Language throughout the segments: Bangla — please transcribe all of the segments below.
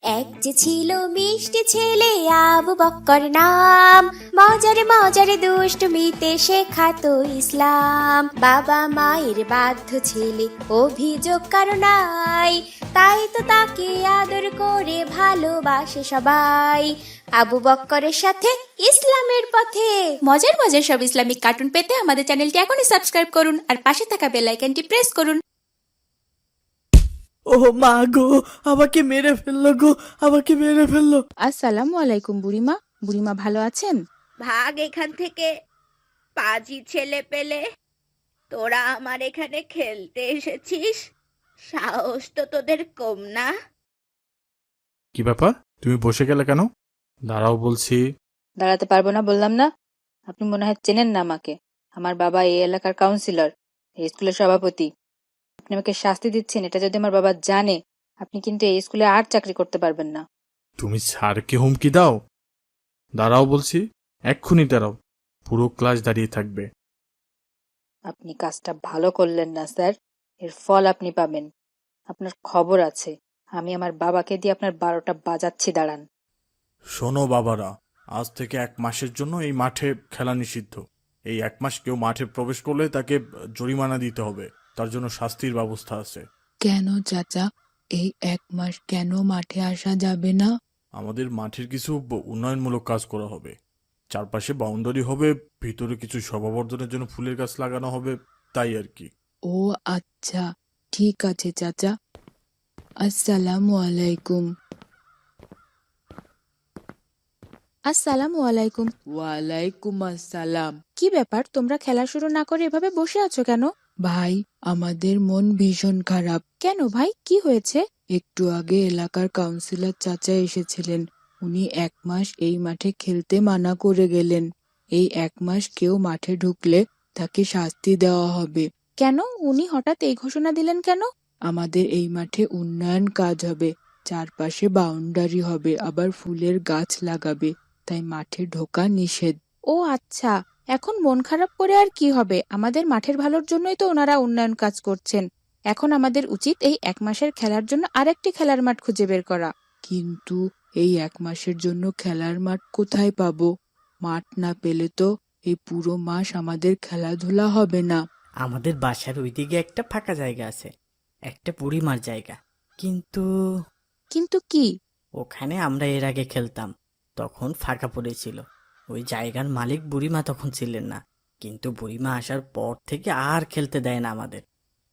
এক যে ছিল মিষ্টি ছেলে আবু বক্কর নাম, মজারে মজারে দুষ্টমিতে শেখাতো ইসলাম। বাবা মায়ের বাধ্য ছেলে, অভিযোগ কারো নাই, তাই তো তাকে আদর করে ভালোবাসে সবাই। আবু বক্করের সাথে ইসলামের পথে। মজার মজার সব ইসলামিক কার্টুন পেতে আমাদের চ্যানেলটি এখনই সাবস্ক্রাইব করুন আর পাশে থাকা বেল আইকনটি প্রেস করুন। ও মা গো, আমাকে মেরে ফেললো গো, আমাকে মেরে ফেললো। আসসালামু আলাইকুম বুড়িমা। বুড়িমা ভালো আছেন? ভাগ এখান থেকে, পাজি ছেলে পেলে। তোরা আমার এখানে খেলতে এসেছিস, সাহস তো তোদের কম না। কি ব্যাপার, তুমি বসে গেলে কেন? দাঁড়াও বলছি। দাঁড়াতে পারবো না বললাম না? আপনি মনে হয় চেনেন না আমাকে। আমার বাবা এই এলাকার কাউন্সিলর, এই স্কুলের সভাপতি। আপনি আমাকে শাস্তি দিচ্ছেন, এটা যদি আমার বাবা জানে, আপনি কিন্তু এই স্কুলে আর চাকরি করতে পারবেন না। তুমি স্যারকে হুমকি দাও? দাঁড়াও বলছি, এক্ষুনি দাঁড়াও, পুরো ক্লাস দাঁড়িয়ে থাকবে। আপনি কাজটা ভালো করলেন না স্যার, এর ফল আপনি পাবেন। আপনার খবর আছে, আমি আমার বাবাকে দিয়ে আপনার 12টা বাজাচ্ছি, দাঁড়ান। শোনো বাবারা, আজ থেকে 1 মাসের জন্য এই মাঠে খেলা নিষিদ্ধ। এই 1 মাস কেউ মাঠে প্রবেশ করলে তাকে জরিমানা দিতে হবে, তার জন্য শাস্তির ব্যবস্থা আছে। কেন চাচা, এই 1 মাস কেন মাঠে আসা যাবে না? আমাদের মাঠের কিছু উন্নয়নমূলক কাজ করা হবে, চারপাশে বাউন্ডারি হবে, ভিতরে কিছু শোভাবর্ধনের জন্য ফুলের গাছ লাগানো হবে, তাই আর কি। ও আচ্ছা, ঠিক আছে চাচা। আসসালামু আলাইকুম। আসসালামু আলাইকুম। ওয়ালাইকুম আসসালাম। কি ব্যাপার, তোমরা খেলা শুরু না করে এভাবে বসে আছো কেন? ভাই, আমাদের মন ভীষণ খারাপ। কেন ভাই, কি হয়েছে? একটু আগে এলাকার কাউন্সিলর চাচা এসেছিলেন। উনি 1 মাস এই মাঠে খেলতে মানা করে গেলেন। এই 1 মাস কেউ মাঠে ঢুকলে তাকে শাস্তি দেওয়া হবে। কেন উনি হঠাৎ এই ঘোষণা দিলেন কেন? আমাদের এই মাঠে উন্নয়ন কাজ হবে, চারপাশে বাউন্ডারি হবে, আবার ফুলের গাছ লাগাবে, তাই মাঠে ঢোকা নিষেধ। ও আচ্ছা, এখন মন খারাপ করে আর কি হবে? আমাদের মাঠের ভালোর জন্যই তো ওনারা উন্নয়ন কাজ করছেন। এখন আমাদের উচিত এই 1 মাসের খেলার জন্য আরেকটি খেলার মাঠ খুঁজে বের করা। কিন্তু এই 1 মাসের জন্য খেলার মাঠ কোথায় পাবো? মাঠ না পেলে তো এই পুরো মাস আমাদের খেলাধুলা হবে না। আমাদের বাসার ওইদিকে একটা ফাঁকা জায়গা আছে, একটা বুড়িমার জায়গা। কিন্তু কিন্তু কি? ওখানে আমরা এর আগে খেলতাম, তখন ফাঁকা পড়েছিল। ওই জায়গার মালিক বুড়িমা তখন ছিলেন না, কিন্তু বুড়িমা আসার পর থেকে আর খেলতে দেয় না আমাদের।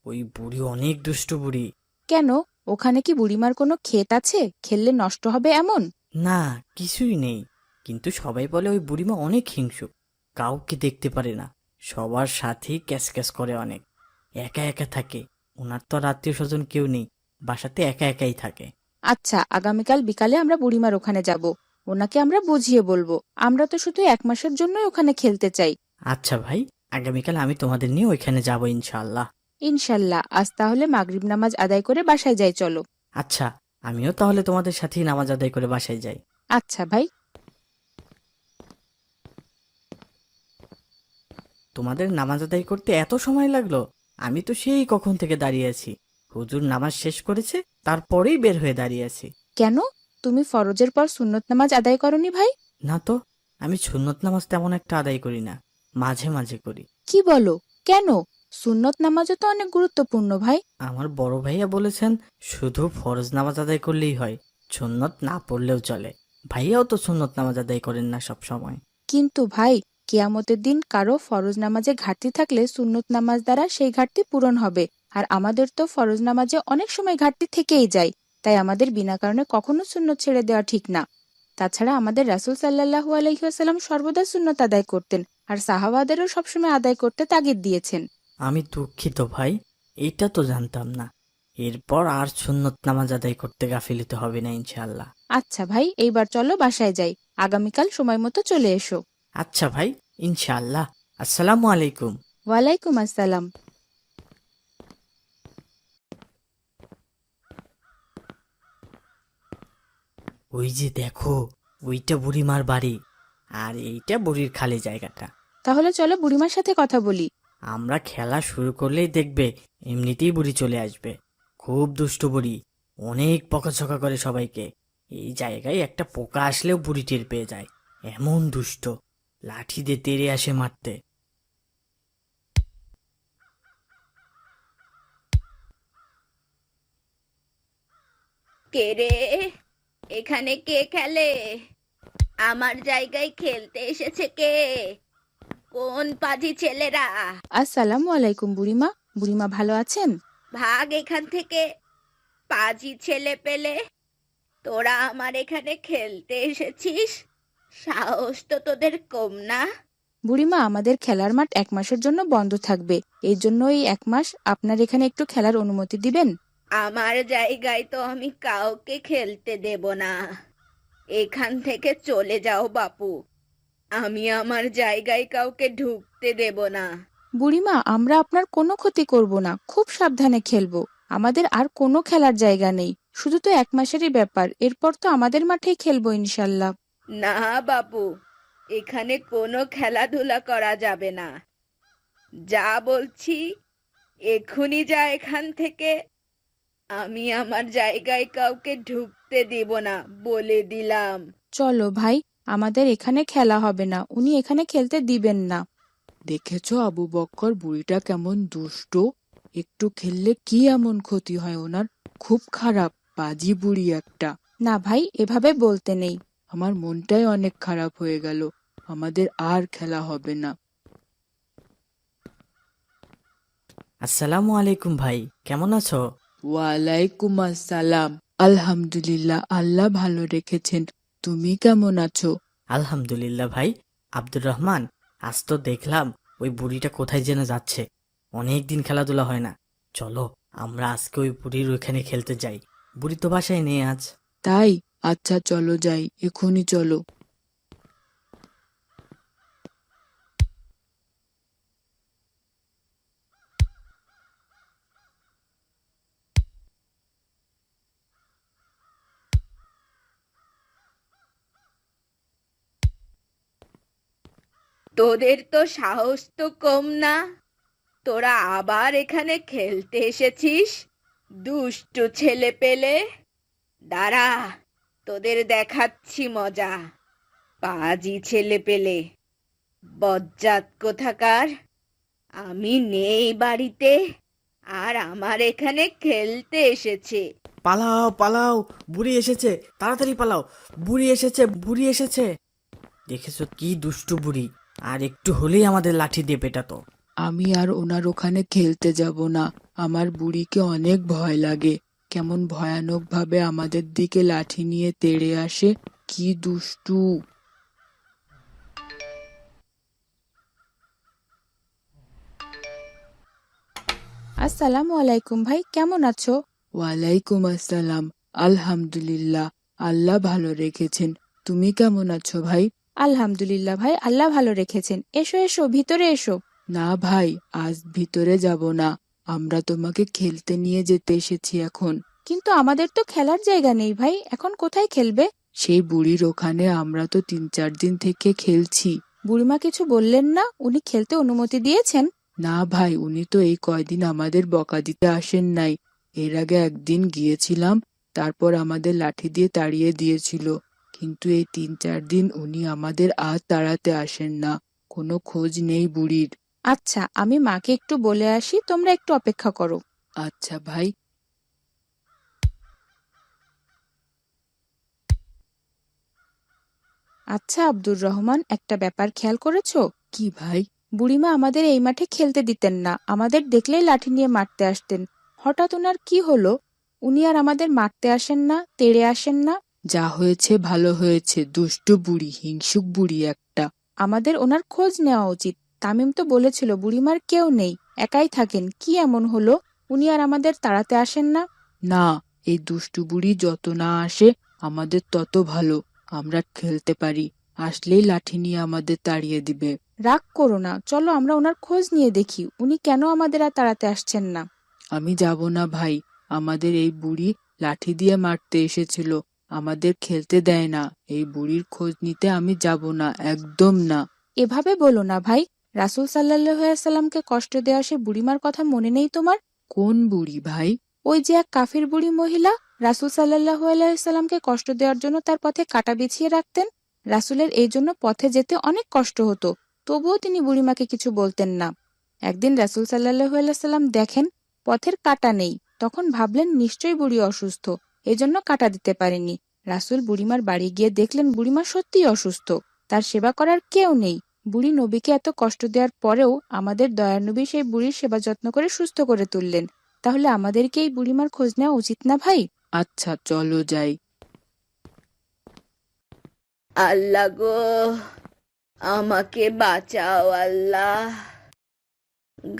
ওই বুড়ি অনেক দুষ্ট বুড়ি। কেন, ওখানে কি বুড়িমার কোনো ক্ষেত আছে, খেললে নষ্ট হবে এমন? না, কিছুই নেই, কিন্তু সবাই বলে ওই বুড়িমা অনেক হিংসুক, কাউকে দেখতে পারে না, সবার সাথেই ক্যাস ক্যাস করে অনেক, একা একা থাকে। ওনার তো আর আত্মীয় স্বজন কেউ নেই, বাসাতে একা একাই থাকে। আচ্ছা, আগামীকাল বিকালে আমরা বুড়িমার ওখানে যাব, ওনাকে আমরা বুঝিয়ে বলবো আমরা তো শুধু 1 মাসের জন্যই ওখানে খেলতে চাই। আচ্ছা ভাই, আগামীকাল আমি তোমাদের নিয়ে ওইখানে যাব ইনশাআল্লাহ। ইনশাল্লাহ। আজ তাহলে মাগরিব নামাজ আদায় করে বাসায় যাই, চলো। আচ্ছা, আমিও তাহলে তোমাদের সাথেই নামাজ আদায় করে বাসায় যাই। আচ্ছা ভাই। তোমাদের নামাজ আদায় করতে এত সময় লাগলো? আমি তো সেই কখন থেকে দাঁড়িয়ে আছি, হুজুর নামাজ শেষ করেছে তারপরেই বের হয়ে দাঁড়িয়ে আছি। কেন, তুমি ফরজের পর সুন্নত নামাজ আদায় করনি ভাই? না তো, আমি সুন্নত নামাজ তেমন একটা আদায় করি না, মাঝে মাঝে করি। কি বলো, কেন? সুন্নত নামাজও তো অনেক গুরুত্বপূর্ণ ভাই। আমার বড় ভাইয়া বলেছেন শুধু ফরজ নামাজ আদায় করলেই হয়, সুন্নত না পড়লেও চলে। ভাইয়াও তো সুন্নত নামাজ আদায় করেন না সব সময়। কিন্তু ভাই, কিয়ামতের দিন কারো ফরজ নামাজে ঘাটতি থাকলে সুন্নত নামাজ দ্বারা সেই ঘাটতি পূরণ হবে। আর আমাদের তো ফরজ নামাজে অনেক সময় ঘাটতি থেকেই যায়, তাই আমাদের বিনা কারণে কখনো সুন্নত ছেড়ে দেওয়া ঠিক না। তাছাড়া আমাদের রাসূল সাল্লাল্লাহু আলাইহি ওয়াসাল্লাম সর্বদা সুন্নত আদায় করতেন, আর সাহাবাদেরও সবসময় আদায় করতে তাগিদ দিয়েছেন। আমি দুঃখিত ভাই, এইটা তো জানতাম না। এরপর আর সুন্নত নামাজ আদায় করতে গাফিলতি হবে না ইনশাআল্লাহ। আচ্ছা ভাই, এইবার চলো বাসায় যাই, আগামীকাল সময় মতো চলে এসো। আচ্ছা ভাই, ইনশাআল্লাহ। আসসালামু আলাইকুম। ওয়ালাইকুম আসসালাম। ওই যে দেখো, ওইটা বুড়িমার বাড়ি, আর এইটা বুড়ির খালি জায়গাটা। তাহলে চলো বুড়িমার সাথে কথা বলি। আমরা খেলা শুরু করলেই দেখবে এমনিতেই বুড়ি চলে আসবে। খুব দুষ্ট বুড়ি, অনেক বকাঝকা করে সবাইকে। এই জায়গায় একটা পোকা আসলেও বুড়ি টের পেয়ে যায়, এমন দুষ্ট, লাঠি দিয়ে তেড়ে আসে মারতে। কে রে? এখানে কে খেলে? আমার জায়গায় খেলতে এসেছে কে? কোন পাজি ছেলেরা? আসসালামু আলাইকুম বুড়িমা। বুড়িমা ভালো আছেন? ভাগ এখান থেকে, পাজি ছেলে পেলে। তোরা আমার এখানে খেলতে এসেছিস? সাহস তো তোদের কম না। বুড়িমা, আমাদের খেলার মাঠ 1 মাসের জন্য বন্ধ থাকবে, এই জন্য এই 1 মাস আপনার এখানে একটু খেলার অনুমতি দিবেন? আমার জায়গায় তো আমি কাউকে খেলতে দেব না। এখান থেকে চলে যাও বাপু। আমি আমার জায়গায় কাউকে ঢুকতে দেব না। বুড়িমা, আমরা আপনার কোনো ক্ষতি করব না, খুব সাবধানে খেলবো। আমাদের আর কোনো খেলার জায়গা নেই, শুধু তো 1 মাসেরই ব্যাপার, এরপর তো আমাদের মাঠেই খেলবো ইনশাল্লাহ। না বাপু, এখানে কোনো খেলাধুলা করা যাবে না। যা বলছি, এক্ষুনি যা এখান থেকে। আমি আমার জায়গায় কাউকে ঢুকতে দেব না, বলে দিলাম। চলো ভাই, আমাদের এখানে খেলা হবে না, উনি এখানে খেলতে দিবেন না। দেখেছো আবু বক্কর, বুড়িটা কেমন দুষ্ট। একটু খেললে কি এমন ক্ষতি হয় ওনার? খুব খারাপ, পাজি বুড়ি একটা। না ভাই, এভাবে বলতে নেই। আমার মনটাই অনেক খারাপ হয়ে গেল। আমাদের আর খেলা হবে না। আসসালামু আলাইকুম ভাই, কেমন আছো? ওয়ালাইকুম আসসালাম। আলহামদুলিল্লাহ, আল্লাহ ভালো রেখেছেন। তুমি কেমন আছো? আলহামদুলিল্লাহ ভাই। আব্দুর রহমান, আজ তো দেখলাম ওই বুড়িটা কোথায় যেন যাচ্ছে। অনেক দিন খেলাধুলা হয় না, চলো আমরা আজকে ওই বুড়ির ওইখানে খেলতে যাই। বুড়ি তো বাসায় নেই আজ। তাই? আচ্ছা চলো যাই, এখনই চলো। তোদের তো সাহস তো কম না। তোরা আবার এখানে খেলতে এসেছিস? দুষ্টু ছেলে পেলে, দাঁড়া, তোদের দেখাচ্ছি মজা। পাজি ছেলে পেলে, বজ্জাত কোথাকার। আমি নেই বাড়িতে, আর আমার এখানে খেলতে এসেছে। পালাও পালাও, বুড়ি এসেছে, তাড়াতাড়ি পালাও, বুড়ি এসেছে, বুড়ি এসেছে। দেখেছো কি দুষ্টু বুড়ি, আর একটু হলেই আমাদের লাঠি দিয়ে পেটাতো। আমি আর ওনার ওখানে খেলতে যাব না। আমার বুড়িকে অনেক ভয় লাগে। কেমন ভয়ানক ভাবে আমাদের দিকে লাঠি নিয়ে তেড়ে আসে। কি দুষ্টু! আসসালামু আলাইকুম ভাই, কেমন আছো? ওয়ালাইকুম আসসালাম। আলহামদুলিল্লাহ, আল্লাহ ভালো রেখেছেন। তুমি কেমন আছো ভাই? আলহামদুলিল্লাহ ভাই, আল্লাহ ভালো রেখেছেন। এসো এসো, ভিতরে এসো। না ভাই, আজ ভিতরে যাব না। আমরা তোমাকে খেলতে নিয়ে যেতে এসেছি এখন। কিন্তু আমাদের তো খেলার জায়গা নেই ভাই, এখন কোথায় খেলবে? সেই বুড়ির ওখানে আমরা তো 3-4 দিন থেকে খেলছি। বুড়িমা কিছু বললেন না? উনি খেলতে অনুমতি দিয়েছেন? না ভাই, উনি তো এই কয়দিন আমাদের বকা দিতে আসেন নাই। এর আগে একদিন গিয়েছিলাম, তারপর আমাদের লাঠি দিয়ে তাড়িয়ে দিয়েছিল। কিন্তু এই 3-4 দিন উনি আমাদের আর তাড়াতে আসেন না। কোনো খোঁজ নেই বুড়ির। আচ্ছা, আমি মাকে একটু বলে আসি, তোমরা একটু অপেক্ষা করো। আচ্ছা ভাই। আচ্ছা আব্দুর রহমান, একটা ব্যাপার খেয়াল করেছো? কি ভাই? বুড়িমা আমাদের এই মাঠে খেলতে দিতেন না, আমাদের দেখলেই লাঠি নিয়ে মারতে আসতেন। হঠাৎ ওনার কি হলো? উনি আর আমাদের মারতে আসেন না, তেড়ে আসেন না। যা হয়েছে ভালো হয়েছে, দুষ্টু বুড়ি, হিংসুক বুড়ি একটা। আমাদের ওনার খোঁজ নেওয়া উচিত। তামিম তো বলেছিল বুড়িমার কেউ নেই, একাই থাকেন। কি এমন হলো উনি আর আমাদের তাড়াতে আসেন না? না, এই দুষ্টু বুড়ি যত না আসে আমাদের তত ভালো। আমরা খেলতে পারি, আসলেই লাঠি নিয়ে আমাদের তাড়িয়ে দিবে। রাগ করো না, চলো আমরা ওনার খোঁজ নিয়ে দেখি উনি কেন আমাদের আর তাড়াতে আসছেন না। আমি যাব না ভাই। আমাদের এই বুড়ি লাঠি দিয়ে মারতে এসেছিল, আমাদের খেলতে দেয় না। এই বুড়ির খোঁজ নিতে আমি যাব না, একদম না। এভাবে বলো না ভাই, রাসূল সাল্লাল্লাহু আলাইহি সাল্লামকে কষ্ট দেওয়া সে বুড়িমার কথা মনে নেই তোমার? কোন বুড়ি ভাই? ওই যে এক কাফির বুড়ি মহিলা, রাসূল সাল্লাল্লাহু আলাইহি সাল্লামকে কষ্ট দেওয়ার জন্য তার পথে কাঁটা বিছিয়ে রাখতেন। রাসূলের এই জন্য পথে যেতে অনেক কষ্ট হতো, তবুও তিনি বুড়িমাকে কিছু বলতেন না। একদিন রাসূল সাল্লাল্লাহু আলাইহি সাল্লাম দেখেন পথের কাঁটা নেই, তখন ভাবলেন নিশ্চয়ই বুড়ি অসুস্থ, এজন্য কাঁটা দিতে পারেনি। রাসূল বুড়িমার বাড়ি গিয়ে দেখলেন বুড়িমা সত্যিই অসুস্থ, তার সেবা করার কেউ নেই। বুড়ি নবীকে এত কষ্ট দেওয়ার পরেও আমাদের দয়ার নবী সেই বুড়ির সেবা যত্ন করে সুস্থ করে তুললেন। তাহলে আমাদেরকে এই বুড়িমার খোঁজ নেওয়া উচিত না ভাই? আচ্ছা চলো যাই। আল্লাহ গো, আমাকে বাঁচাও আল্লাহ,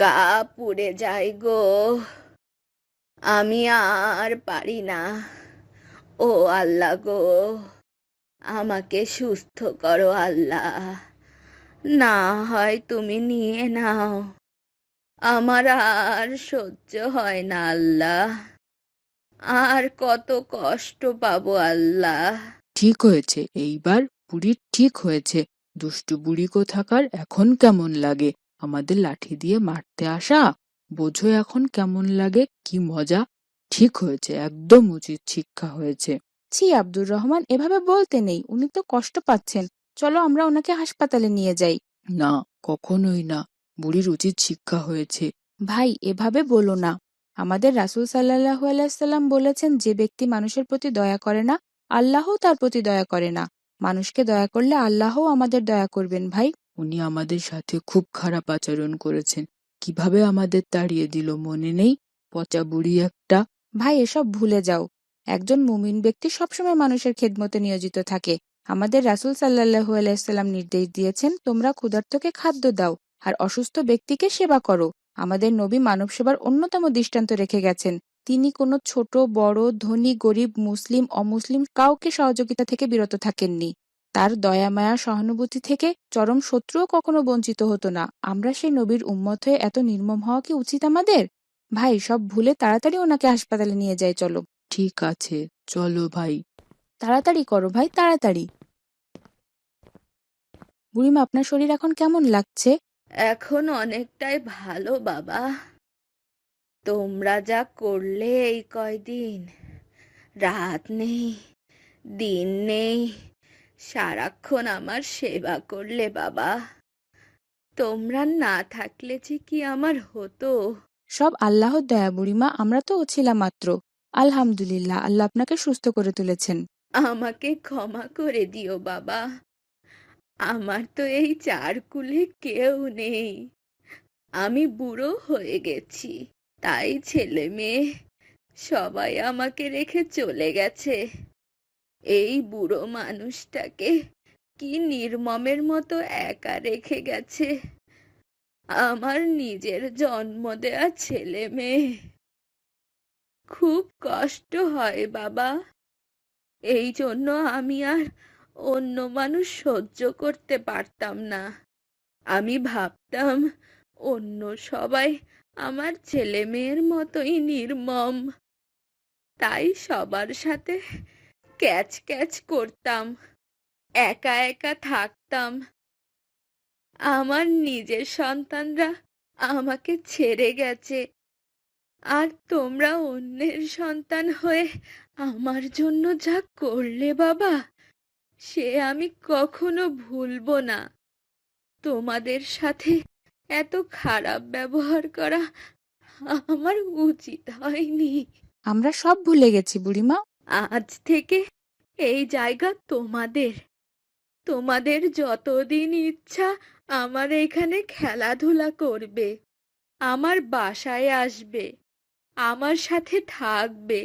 গা পুড়ে যায় গো, আমি আর পারি না। ও আল্লাহ গো, আমাকে সুস্থ করো আল্লাহ, না হয় তুমি নিয়ে নাও, আমার আর সহ্য হয় না আল্লাহ, আর কত কষ্ট পাবো আল্লাহ। ঠিক হয়েছে, এইবার বুড়ির ঠিক হয়েছে। দুষ্টু বুড়ি কোথাকার, এখন কেমন লাগে আমাদের লাঠি দিয়ে মারতে আসা? বোঝো এখন কেমন লাগে, কি মজা। ঠিক হয়েছে, একদম উচিত শিক্ষা হয়েছে। ছি আব্দুর রহমান, এভাবে বলতে নেই, উনি তো কষ্ট পাচ্ছেন। চলো আমরা ওনাকে হাসপাতালে নিয়ে যাই। না, কখনোই না, বুড়ির উচিত শিক্ষা হয়েছে। ভাই এভাবে বলো না। আমাদের রাসূল সাল্লাল্লাহু আলাইহি সাল্লাম বলেছেন, যে ব্যক্তি মানুষের প্রতি দয়া করে না, আল্লাহও তার প্রতি দয়া করে না। মানুষকে দয়া করলে আল্লাহও আমাদের দয়া করবেন ভাই। উনি আমাদের সাথে খুব খারাপ আচরণ করেছেন, কিভাবে আমাদের তাড়িয়ে দিল মনে নেই? পচা বুড়ি একটা। ভাই এসব ভুলে যাও। একজন মুমিন ব্যক্তি সবসময় মানুষের খেদমতে নিয়োজিত থাকে। আমাদের রাসূল সাল্লাল্লাহু আলাইহি সাল্লাম নির্দেশ দিয়েছেন, তোমরা ক্ষুধার্তকে খাদ্য দাও আর অসুস্থ ব্যক্তিকে সেবা করো। আমাদের নবী মানব সেবার অন্যতম দৃষ্টান্ত রেখে গেছেন। তিনি কোনো ছোট বড়, ধনী গরিব, মুসলিম অমুসলিম কাউকে সহযোগিতা থেকে বিরত থাকেননি। তার দয়া মায়া সহানুভূতি থেকে চরম শত্রুও কখনো বঞ্চিত হতো না। আমরা সেই নবীর উম্মত হয়ে এত নির্মম হওয়া কি উচিত আমাদের? ভাই সব ভুলে তাড়াতাড়ি ওনাকে হাসপাতালে নিয়ে যাই, চলো। ঠিক আছে, চলো ভাই। তাড়াতাড়ি করো ভাই, তাড়াতাড়ি। বুড়িমা, আপনার শরীর এখন কেমন লাগছে? এখন অনেকটাই ভালো বাবা, তোমরা যা করলে এই কয়দিন, রাত নেই দিন নেই, সারাক্ষণ আমার সেবা করলে বাবা, তোমরা না থাকলে যে কি আমার হতো। সব আল্লাহর দয়া বুড়িমা, আমরা তো ছিলাম মাত্র। আলহামদুলিল্লাহ, আল্লাহ আপনাকে সুস্থ করে তুলেছেন। আমাকে ক্ষমা করে দিও বাবা, আমার তো এই চারকুলে কেউ নেই, আমি বুড়ো হয়ে গেছি, তাই ছেলে মেয়ে সবাই আমাকে রেখে চলে গেছে। এই বুড়ো মানুষটাকে কি নির্মমের মতো একা রেখে গেছে আমার নিজের জন্ম দেয়া ছেলে মেয়ে। খুব কষ্ট হয় বাবা, এই জন্য আমি আর অন্য মানুষ সহ্য করতে পারতাম না। আমি ভাবতাম অন্য সবাই আমার ছেলে মেয়ের মতোই নির্মম, তাই সবার সাথে ক্যাচ ক্যাচ করতাম, একা একা থাকতাম। আমার নিজের সন্তানরা আমাকে ছেড়ে গেছে, আর তোমরা অন্যের সন্তান হয়ে আমার জন্য যা করলে বাবা, সে আমি কখনো ভুলবো না। তোমাদের সাথে এত খারাপ ব্যবহার করা আমার উচিত হয়নি। আমরা সব ভুলে গেছি বুড়িমা। আজ থেকে এই জায়গা তোমাদের, তোমাদের যতদিন ইচ্ছা আমার এখানে খেলাধুলা করবে, আমার বাসায় আসবে, আমার সাথে থাকবে।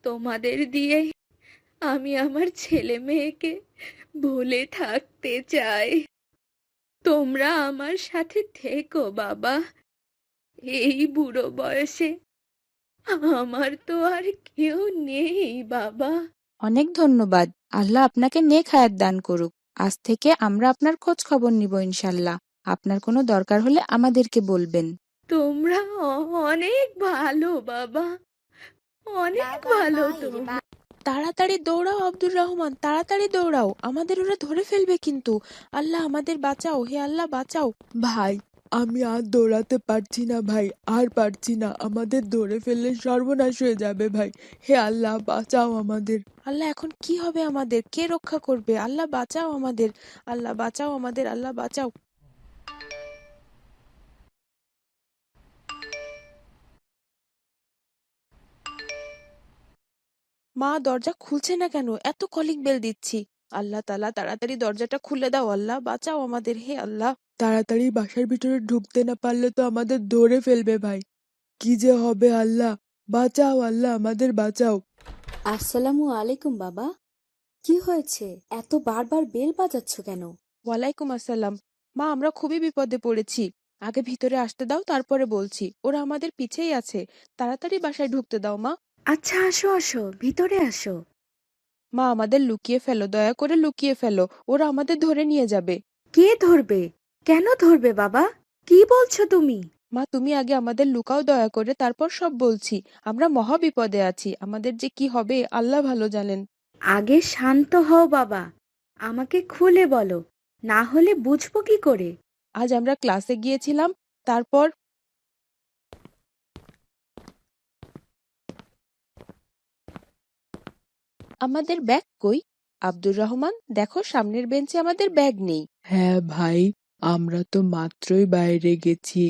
তোমাদের দিয়ে আমি আমার ছেলে মেয়েকে ভুলে থাকতে চাই। তোমরা আমার সাথে থেকো বাবা, এই বুড়ো বয়সে আমার তো আর কেউ নেই বাবা। অনেক ধন্যবাদ। আল্লাহ আপনাকে নেক হায়াত দান করুক। আজ থেকে আমরা আপনার খোঁজ খবর নিব ইনশাল্লাহ। আপনার কোনো দরকার হলে আমাদেরকে বলবেন। তোমরা অনেক ভালো বাবা, অনেক ভালো তোমরা। তাড়াতাড়ি দৌড়াও আব্দুর রহমান, তাড়াতাড়ি দৌড়াও, আমাদের ওরা ধরে ফেলবে কিন্তু। আল্লাহ আমাদের বাঁচাও, হে আল্লাহ বাঁচাও। ভাই, আমি আর দৌড়াতে পারছি না ভাই, আর পারছি না, আমাদের ধরে ফেললে সর্বনাশ হয়ে যাবে ভাই। হে আল্লাহ, বাঁচাও আমাদের। আল্লাহ, এখন কি হবে আমাদের? কে রক্ষা করবে? আল্লাহ বাঁচাও আমাদের, আল্লাহ বাঁচাও আমাদের, আল্লাহ বাঁচাও। মা, দরজা খুলছে না কেন? এত কলিং বেল দিচ্ছি। আল্লাহ তাআলা, তাড়াতাড়ি দরজাটা খুলে দাও, আল্লাহ বাঁচাও আমাদের, হে আল্লাহ। তাড়াতাড়ি বাসার ভিতরে ঢুকতে না পারলে তো আমাদের ধরে ফেলবে ভাই। কি যে হবে আল্লাহ, বাঁচাও আল্লাহ, আমাদের বাঁচাও। আসসালামু আলাইকুম বাবা। কি হয়েছে? এত বারবার বেল বাজাচ্ছ কেন? ওয়ালাইকুম আসসালাম। মা, আমরা খুবই বিপদে পড়েছি। আগে ভিতরে আসতে দাও, তারপরে বলছি। ওরা আমাদের পিছেই আছে। তাড়াতাড়ি বাসায় ঢুকতে দাও মা। আচ্ছা, আসো আসো, ভিতরে আসো। মা, আমাদের লুকিয়ে ফেলো, দয়া করে লুকিয়ে ফেলো। ওরা আমাদের ধরে নিয়ে যাবে। কে ধরবে? কেন ধরবে বাবা? কি বলছো তুমি? মা, তুমি আগে আমাদের লুকাও দয়া করে, তারপর সব বলছি। আমরা মহা বিপদে আছি, আমাদের যে কি হবে আল্লাহ ভালো জানেন। আগে শান্ত হও বাবা, আমাকে খুলে বলো, না হলে বুঝবো কি করে? আজ আমরা ক্লাসে গিয়েছিলাম, তারপর আমাদের ব্যাগ কই? আব্দুর রহমান, দেখো সামনের বেঞ্চে আমাদের ব্যাগ নেই। হ্যাঁ ভাই, আমরা তো মাত্রই বাইরে গেছি,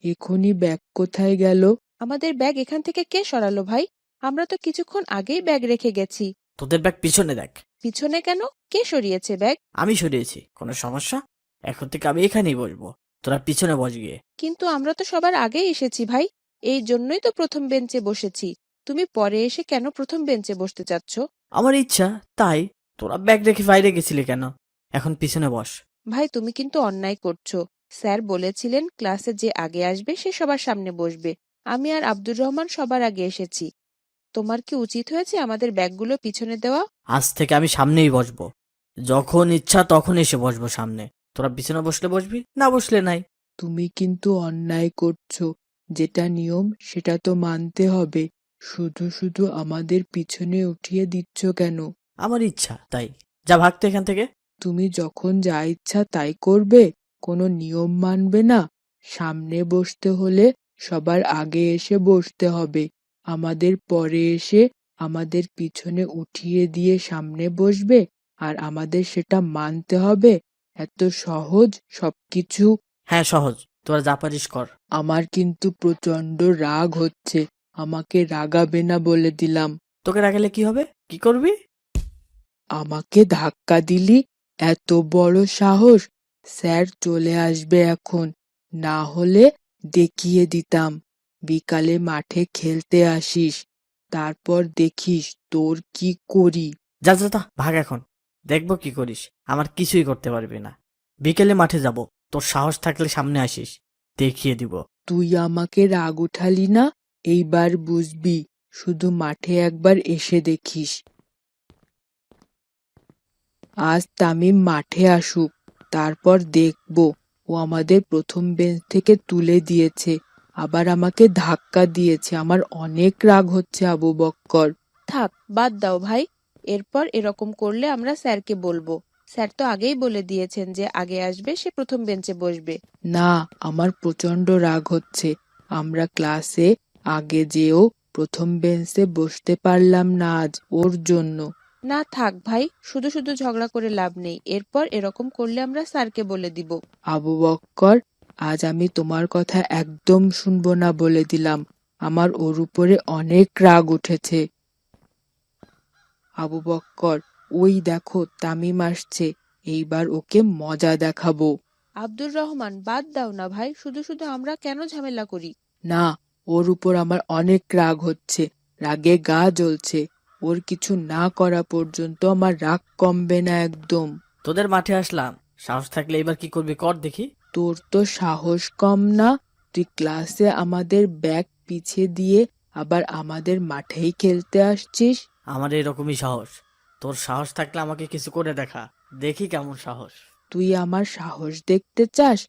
এখনই ব্যাগ কোথায় গেল? আমাদের ব্যাগ এখান থেকে কে সরালো ভাই? আমরা তো কিছুক্ষণ আগেই ব্যাগ রেখে গেছি। তোদের ব্যাগ পিছনে দেখ। পিছনে কেন? কে সরিয়েছে ব্যাগ? আমি সরিয়েছি, কোনো সমস্যা? এখন থেকে আমি এখানেই বসবো, তোরা পিছনে বস গিয়ে। কিন্তু আমরা তো সবার আগেই এসেছি ভাই, এই জন্যই তো প্রথম বেঞ্চে বসেছি। তুমি পরে এসে কেন প্রথম বেঞ্চে বসতে চাচ্ছ? আমার ইচ্ছা তাই। তোরা ব্যাগ রেখে বাইরে গেছিলি কেন? এখন পিছনে বস। ভাই, তুমি কিন্তু অন্যায় করছো। স্যার বলেছিলেন ক্লাসে যে আগে আসবে সে সবার সামনে বসবে। আমি আর আব্দুর রহমান সবার আগে এসেছি। তোমার কি উচিত হয়েছে আমাদের ব্যাগগুলো পিছনে দেওয়া? আজ থেকে আমি সামনেই বসবো, যখন ইচ্ছা তখন এসে বসবো সামনে। তোরা পিছনে বসলে বসবি, না বসলে নাই। তুমি কিন্তু অন্যায় করছো, যেটা নিয়ম সেটা তো মানতে হবে। শুধু শুধু আমাদের পিছনে উঠিয়ে দিচ্ছ কেন? আমার ইচ্ছা তাই। যা ভাগতে এখান থেকে। তুমি যখন যা ইচ্ছা তাই করবে, কোনো নিয়ম মানবে না? সামনে বসতে হলে সবার আগে এসে বসতে হবে, আমাদের পরে এসে আমাদের পিছনে উঠিয়ে দিয়ে সামনে বসবে, আর আমাদের সেটা মানতে হবে? এত সহজ সবকিছু? হ্যাঁ সহজ, তোরা যা পারিস কর। আমার কিন্তু প্রচন্ড রাগ হচ্ছে, আমাকে রাগাবে না বলে দিলাম। তোকে রাখালে কি হবে? কি করবি? আমাকে ধাক্কা দিলি? এত বড় সাহস! স্যার চলে আসবে এখন, না হলে দেখিয়ে দিতাম। বিকালে মাঠে খেলতে আসিস, তারপর দেখিস তোর কি করি। যা যা যা, ভাগ এখন। দেখবো কি করিস, আমার কিছুই করতে পারবি না। বিকেলে মাঠে যাব, তোর সাহস থাকলে সামনে আসিস, দেখিয়ে দিব। তুই আমাকে রাগ উঠালি না? এইবার বুঝবি, শুধু মাঠে একবার এসে দেখিস। আজ তামিম মাঠে আসুক, তারপর দেখব। ও আমাদের প্রথম বেঞ্চ থেকে তুলে দিয়েছে, আবার আমাকে ধাক্কা দিয়েছে। আমার অনেক রাগ হচ্ছে আবু বক্কর। থাক, বাদ দাও ভাই। এরপর এরকম করলে আমরা স্যারকে বলবো। স্যার তো আগেই বলে দিয়েছেন যে আগে আসবে সে প্রথম বেঞ্চে বসবে। না, আমার প্রচন্ড রাগ হচ্ছে। আমরা ক্লাসে আগে যেও প্রথম বেঞ্চে বসতে পারলাম না আজ ওর জন্য। না থাক ভাই, শুধু শুধু ঝগড়া করে লাভ নেই। এরপর এরকম করলে আমরা স্যারকে বলে দিব। আবু বক্কর, আজ আমি তোমার কথা একদম শুনবো না বলে দিলাম। আমার ওর উপরে অনেক রাগ উঠেছে। আবু বক্কর, ওই দেখো তামিম আসছে, এইবার ওকে মজা দেখাবো। আব্দুর রহমান, বাদ দাও না ভাই, শুধু শুধু আমরা কেন ঝামেলা করি? না, ওর উপর আমার অনেক রাগ হচ্ছে, রাগে গা জ্বলছে। ওর কিছু না করা পর্যন্ত আমার রাগ কমবে না একদম। তোদের মাঠে আসলাম, সাহস থাকলে এবার কি করবি কর দেখি। তোর তো সাহস কম না? তুই ক্লাসে আমাদের ব্যাগ পিছিয়ে দিয়ে আবার আমাদের মাঠেই খেলতে আসছিস। আমার এরকমই সাহস। তোর সাহস থাকলে আমাকে কিছু করে দেখা, দেখি কেমন সাহস। তুই আমার সাহস দেখতে চাস?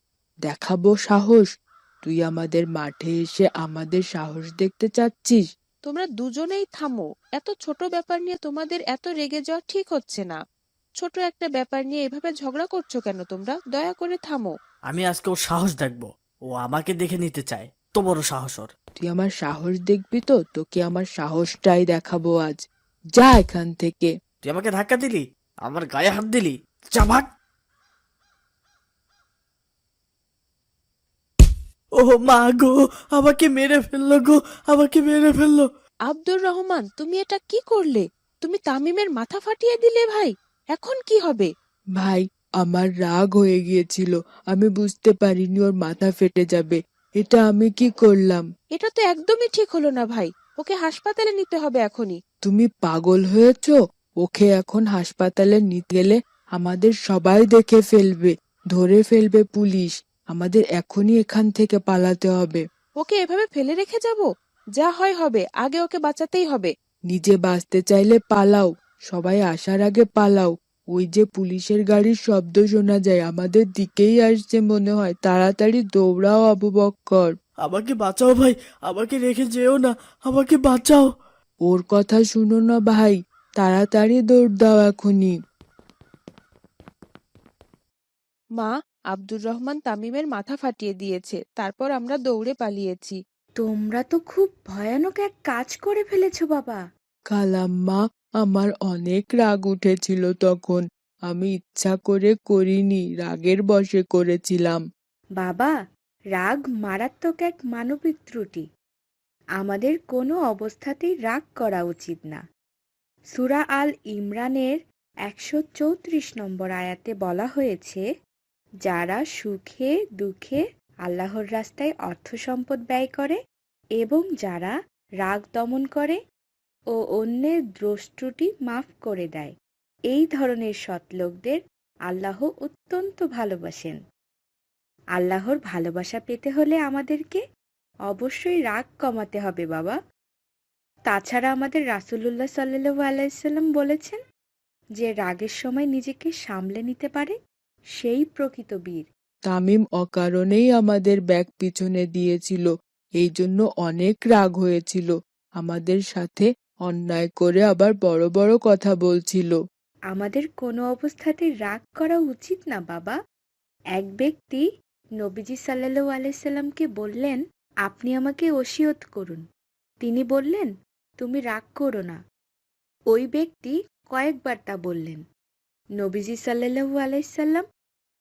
দেখাবো সাহস। তুই আমাদের মাঠে এসে আমাদের সাহস দেখতে চাচ্ছিস? তোমরা দুজনেই থামো। এত ছোট ব্যাপার নিয়ে তোমাদের এত রেগে যাওয়া ঠিক হচ্ছে না। ছোট একটা ব্যাপার নিয়ে এভাবে ঝগড়া করছো কেন তোমরা? দয়া করে থামো। আমি আজকে ওর সাহস দেখবো, ও আমাকে দেখে নিতে চায়, তো বড় সাহস ওর। তুই আমার সাহস দেখবি তো, তোকে আমার সাহসটাই দেখাবো আজ। যা এখান থেকে। তুই আমাকে ধাক্কা দিলি, আমার গায়ে হাত দিলি, যা ভাগ। ও মা গো, আমাকে মেরে ফেললো গো, আমাকে মেরে ফেললো। আব্দুর রহমান, তুমি এটা কি করলে? তুমি তামিমের মাথা ফাটিয়ে দিলে ভাই। এখন কি হবে? ভাই, আমার রাগ হয়ে গিয়েছিল, আমি বুঝতে পারিনি ওর মাথা ফেটে যাবে। এটা আমি কি করলাম? এটা তো একদমই ঠিক হলো না ভাই। ওকে হাসপাতালে নিতে হবে এখনই। তুমি পাগল হয়েছো? ওকে এখন হাসপাতালে নিতে গেলে আমাদের সবাই দেখে ফেলবে, ধরে ফেলবে পুলিশ। আমাদের এখনই এখান থেকে পালাতে হবে। ওকে এভাবে ফেলে রেখে যাব? যা হয় হবে, আগে ওকে বাঁচাতেই হবে। নিজে বাঁচতে চাইলে পালাও, সবাই আসার আগে পালাও। ওই যে পুলিশের গাড়ির শব্দ শোনা যায়, আমাদের দিকেই আসছে মনে হয়। তাড়াতাড়ি দৌড়াও আবু বক্কর। আমাকে বাঁচাও ভাই, আমাকে রেখে যেও না, আমাকে বাঁচাও। ওর কথা শুনো না ভাই, তাড়াতাড়ি দৌড় দাও এখনই। মা, আব্দুর রহমান তামিমের মাথা ফাটিয়ে দিয়েছে, তারপর আমরা দৌড়ে পালিয়েছি। তোমরা তো খুব ভয়ানক এক কাজ করে ফেলেছো বাবা। খালাম্মা, আমার অনেক রাগ উঠেছিল তখন। আমি ইচ্ছা করে করিনি, রাগের বশে করেছিলাম। বাবা, রাগ মারাত্মক এক মানবিক ত্রুটি। আমাদের কোনো অবস্থাতেই রাগ করা উচিত না। সূরা আল ইমরানের 134 নম্বর আয়াতে বলা হয়েছে, যারা সুখে দুঃখে আল্লাহর রাস্তায় অর্থ সম্পদ ব্যয় করে এবং যারা রাগ দমন করে ও অন্যের দোষ ত্রুটি মাফ করে দেয়, এই ধরনের সৎ লোকদের আল্লাহ অত্যন্ত ভালোবাসেন। আল্লাহর ভালোবাসা পেতে হলে আমাদেরকে অবশ্যই রাগ কমাতে হবে বাবা। তাছাড়া আমাদের রাসূলুল্লাহ সাল্লাল্লাহু আলাইহি সাল্লাম বলেছেন, যে রাগের সময় নিজেকে সামলে নিতে পারে সেই প্রকৃত বীর। তামিম অকারণেই আমাদের ব্যাগ পিছনে দিয়েছিল, এই জন্য অনেক রাগ হয়েছিল। আমাদের সাথে অন্যায় করে আবার বড় বড় কথা বলছিল। আমাদের কোনো অবস্থাতেই রাগ করা উচিত না বাবা। এক ব্যক্তি নবীজি সাল্লাল্লাহু আলাইহি সাল্লামকে বললেন, আপনি আমাকে ওসিয়ত করুন। তিনি বললেন, তুমি রাগ করো না। ওই ব্যক্তি কয়েকবার তা বললেন। নবীজি সাল্লাল্লাহু আলাইহি সাল্লাম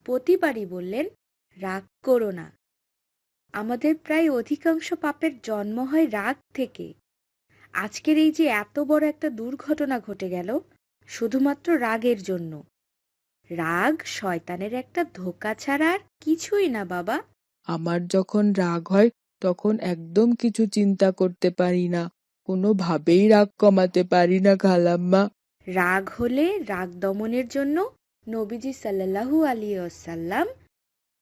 প্রতিবারই বললেন, রাগ করো না। আমাদের প্রায় অধিকাংশ পাপের জন্ম হয় রাগ থেকে। আজকের এই যে এত বড় একটা দুর্ঘটনা ঘটে গেল শুধুমাত্র রাগের জন্য। রাগ শয়তানের একটা ধোঁকা ছাড়া আর কিছুই না বাবা। আমার যখন রাগ হয় তখন একদম কিছু চিন্তা করতে পারি না, কোনোভাবেই রাগ কমাতে পারি না খালাম্মা। রাগ হলে রাগ দমনের জন্য নবীজি সাল্লাল্লাহু আলাইহি ওয়াসাল্লাম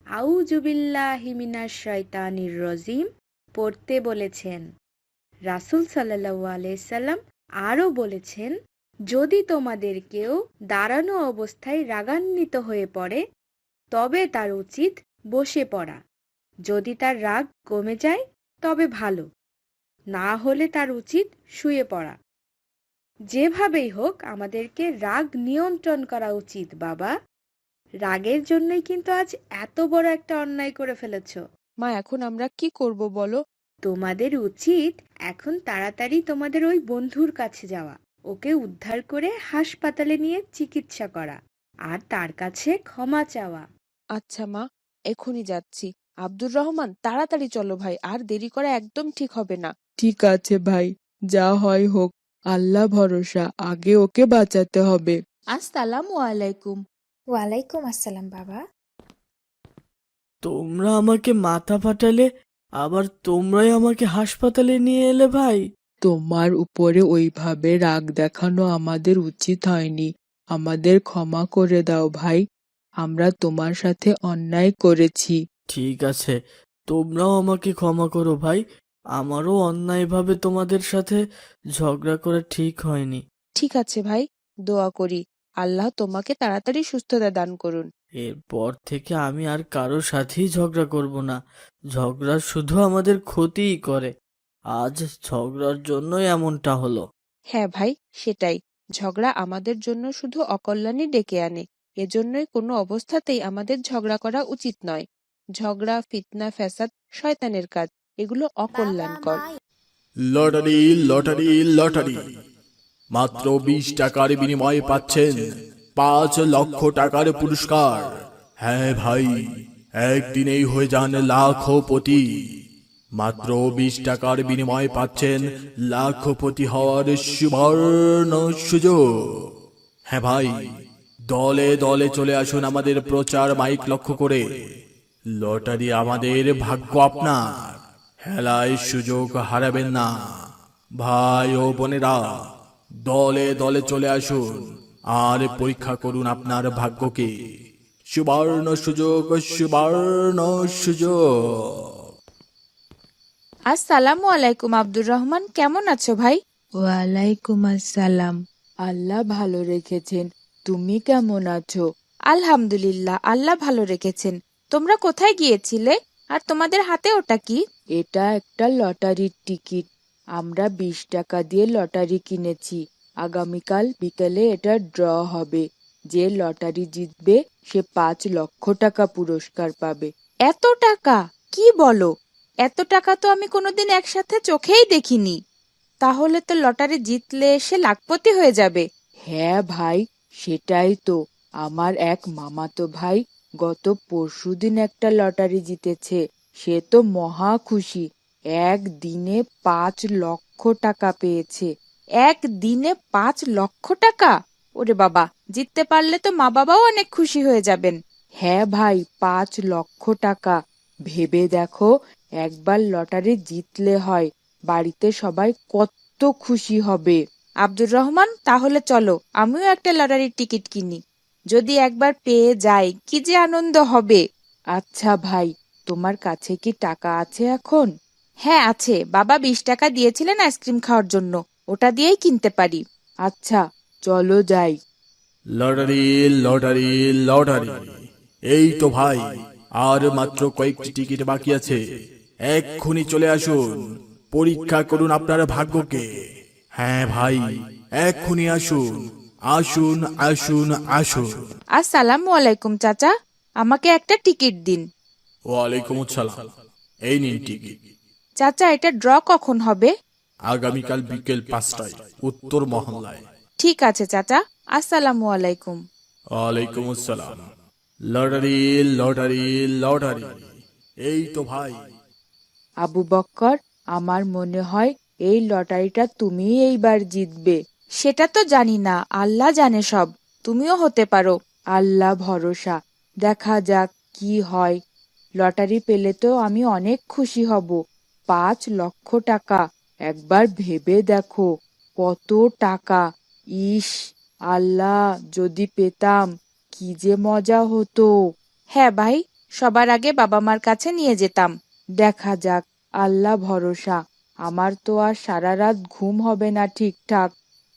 আউযু বিল্লাহি মিনাশ শাইতানির রাজিম পড়তে বলেছেন। রাসূল সাল্লাল্লাহু আলাইহি সাল্লাম আরও বলেছেন, যদি তোমাদের কেউ দাঁড়ানো অবস্থায় রাগান্বিত হয়ে পড়ে তবে তার উচিত বসে পড়া। যদি তার রাগ কমে যায় তবে ভালো, না হলে তার উচিত শুয়ে পড়া। যেভাবেই হোক আমাদেরকে রাগ নিয়ন্ত্রণ করা উচিত বাবা। রাগের জন্যই কিন্তু আজ এত বড় একটা অন্যায় করে ফেলেছো। মা, এখন আমরা কি করব বলো? তোমাদের উচিত এখন তাড়াতাড়ি তোমাদের ওই বন্ধুর কাছে যাওয়া, ওকে উদ্ধার করে হাসপাতালে নিয়ে চিকিৎসা করা আর তার কাছে ক্ষমা চাওয়া। আচ্ছা মা, এখনই যাচ্ছি। আব্দুর রহমান, তাড়াতাড়ি চলো ভাই, আর দেরি করা একদম ঠিক হবে না। ঠিক আছে ভাই, যা হয় হোক, আল্লাহ ভরসা, আগে ওকে বাঁচাতে হবে। আসসালামু আলাইকুম। ওয়ালাইকুম আসসালাম বাবা। তোমরা আমাকে মাথা ফাটালে, আবার তোমরাই আমাকে হাসপাতালে নিয়ে এলে ভাই। তোমার উপরে ওইভাবে রাগ দেখানো আমাদের উচিত হয়নি, আমাদের ক্ষমা করে দাও ভাই। আমরা তোমার সাথে অন্যায় করেছি। ঠিক আছে, তোমরাও আমাকে ক্ষমা করো ভাই। আমারও অন্যায়ভাবে তোমাদের সাথে ঝগড়া করা ঠিক হয়নি। ঠিক আছে ভাই, দোয়া করি আল্লাহ তোমাকে তাড়াতাড়ি সুস্থতা দান করুন। এরপর থেকে আমি আর কারোর সাথেই ঝগড়া করব না। ঝগড়া শুধু আমাদের ক্ষতিই করে। আজ ঝগড়ার জন্যই এমনটা হলো। হ্যাঁ ভাই, সেটাই। ঝগড়া আমাদের জন্য শুধু অকল্যাণই ডেকে আনে। এজন্যই কোনো অবস্থাতেই আমাদের ঝগড়া করা উচিত নয়। ঝগড়া, ফিতনা, ফ্যাসাদ শয়তানের কাজ। এগুলো অকল্যাণকর। Lottery, lottery, lottery. মাত্র 20 টাকার বিনিময়ে পাচ্ছেন 5 লক্ষ টাকার পুরস্কার। হ্যাঁ ভাই, একদিনেই হয়ে যান লাখপতি। মাত্র 20 টাকার বিনিময়ে পাচ্ছেন লাখপতি হওয়ার সুবর্ণ সুযোগ। হ্যাঁ ভাই, দলে দলে চলে আসুন আমাদের প্রচার মাইক লক্ষ্য করে। লটারি আমাদের, ভাগ্য আপনার। হেলায় সুযোগ হারাবেন না। ভাই ও বোনেরা, দলে দলে চলে আসুন আর পরীক্ষা করুন আপনার ভাগ্যকে। সুবর্ণ সুযোগ, সুবর্ণ সুযোগ। আসসালামু আলাইকুম আব্দুর রহমান, কেমন আছো ভাই? ওয়ালাইকুম আসসালাম। আল্লাহ ভালো রেখেছেন। তুমি কেমন আছো? আলহামদুলিল্লাহ, আল্লাহ ভালো রেখেছেন। তোমরা কোথায় গিয়েছিলে আর তোমাদের হাতে ওটা কি? এটা একটা লটারির টিকিট। আমরা 20 টাকা দিয়ে লটারি কিনেছি। আগামীকাল বিকেলে এটা ড্র হবে। যে লটারি জিতবে সে 5 লক্ষ টাকা পুরস্কার পাবে। এত টাকা? কি বলো? এত টাকা তো আমি কোনোদিন একসাথে চোখেই দেখিনি। তাহলে তো লটারি জিতলে সে লাখপতি হয়ে যাবে। হ্যাঁ ভাই, সেটাই তো। আমার এক মামাতো ভাই গত পরশুদিন একটা লটারি জিতেছে। সে তো মহা খুশি। একদিনে 5 লক্ষ টাকা পেয়েছে। একদিনে 5 লক্ষ টাকা? ওরে বাবা, জিততে পারলে তো মা বাবাও অনেক খুশি হয়ে যাবেন। হ্যাঁ ভাই, 5 লক্ষ টাকা। ভেবে দেখো, একবার লটারি জিতলে হয়, বাড়িতে সবাই কত খুশি হবে। আব্দুর রহমান, তাহলে চলো আমিও একটা লটারির টিকিট কিনি। যদি একবার পেয়ে যাই, কি যে আনন্দ হবে। আচ্ছা ভাই, তোমার কাছে কি টাকা আছে এখন? হ্যাঁ আছে, বাবা 20 টাকা দিয়েছিলেন আইসক্রিম খাওয়ার জন্য, ওটা দিয়েই কিনতে পারি। আচ্ছা, চলো যাই। Lottery, lottery, lottery. এই তো ভাই, আর মাত্র কয়েকটি টিকিট বাকি আছে। এক্ষুনি চলে আসুন, পরীক্ষা করুন আপনার ভাগ্যকে। হ্যাঁ ভাই, এক্ষুনি আসুন, আসুন, আসুন, আসুন। আসসালামু আলাইকুম চাচা, আমাকে একটা টিকিট দিন। ওয়ালাইকুম আসসালাম। এই নিন টিকিট। চাচা, এটা ড্র কখন হবে? আগামীকাল বিকেল 5টায় উত্তর মহল্লায়। ঠিক আছে চাচা, আসসালামু আলাইকুম। ওয়ালাইকুম আসসালাম। Lottery, lottery, lottery. এই তো ভাই। আবু বক্কর, আমার মনে হয় এই লটারিটা তুমি এইবার জিতবে। সেটা তো জানি না, আল্লাহ জানে সব। তুমিও হতে পারো। আল্লাহ ভরসা, দেখা যাক কি হয়। লটারি পেলে তো আমি অনেক খুশি হব। 5 লক্ষ টাকা, একবার ভেবে দেখো কত টাকা। ইস, আল্লাহ, যদি পেতাম কি যে মজা হতো। হ্যাঁ ভাই, সবার আগে বাবা মার কাছে নিয়ে যেতাম। দেখা যাক, আল্লাহ ভরসা। আমার তো আর সারা রাত ঘুম হবে না ঠিকঠাক।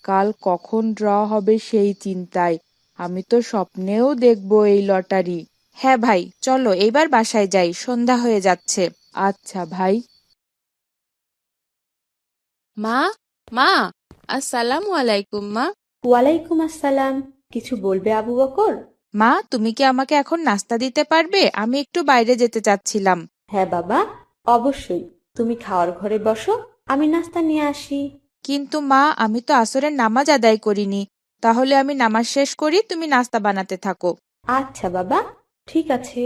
কাল কখন ড্র হবে সেই চিন্তায়। আমি তো স্বপ্নেও দেখবো এই লটারি। হ্যাঁ ভাই, চলো এইবার বাসায় যাই, সন্ধ্যা হয়ে যাচ্ছে। আচ্ছা ভাই। মা, মা, আসসালামু আলাইকুম মা। ওয়ালাইকুম আসসালাম। কিছু বলবে আবু বকর? মা, তুমি কি আমাকে এখন নাস্তা দিতে পারবে? আমি একটু বাইরে যেতে চাচ্ছিলাম। হ্যাঁ বাবা, অবশ্যই। তুমি খাওয়ার ঘরে বসো, আমি নাস্তা নিয়ে আসি। কিন্তু মা, আমি তো আসরের নামাজ আদায় করিনি। তাহলে আমি নামাজ শেষ করি, তুমি নাস্তা বানাতে থাকো। আচ্ছা বাবা, ঠিক আছে।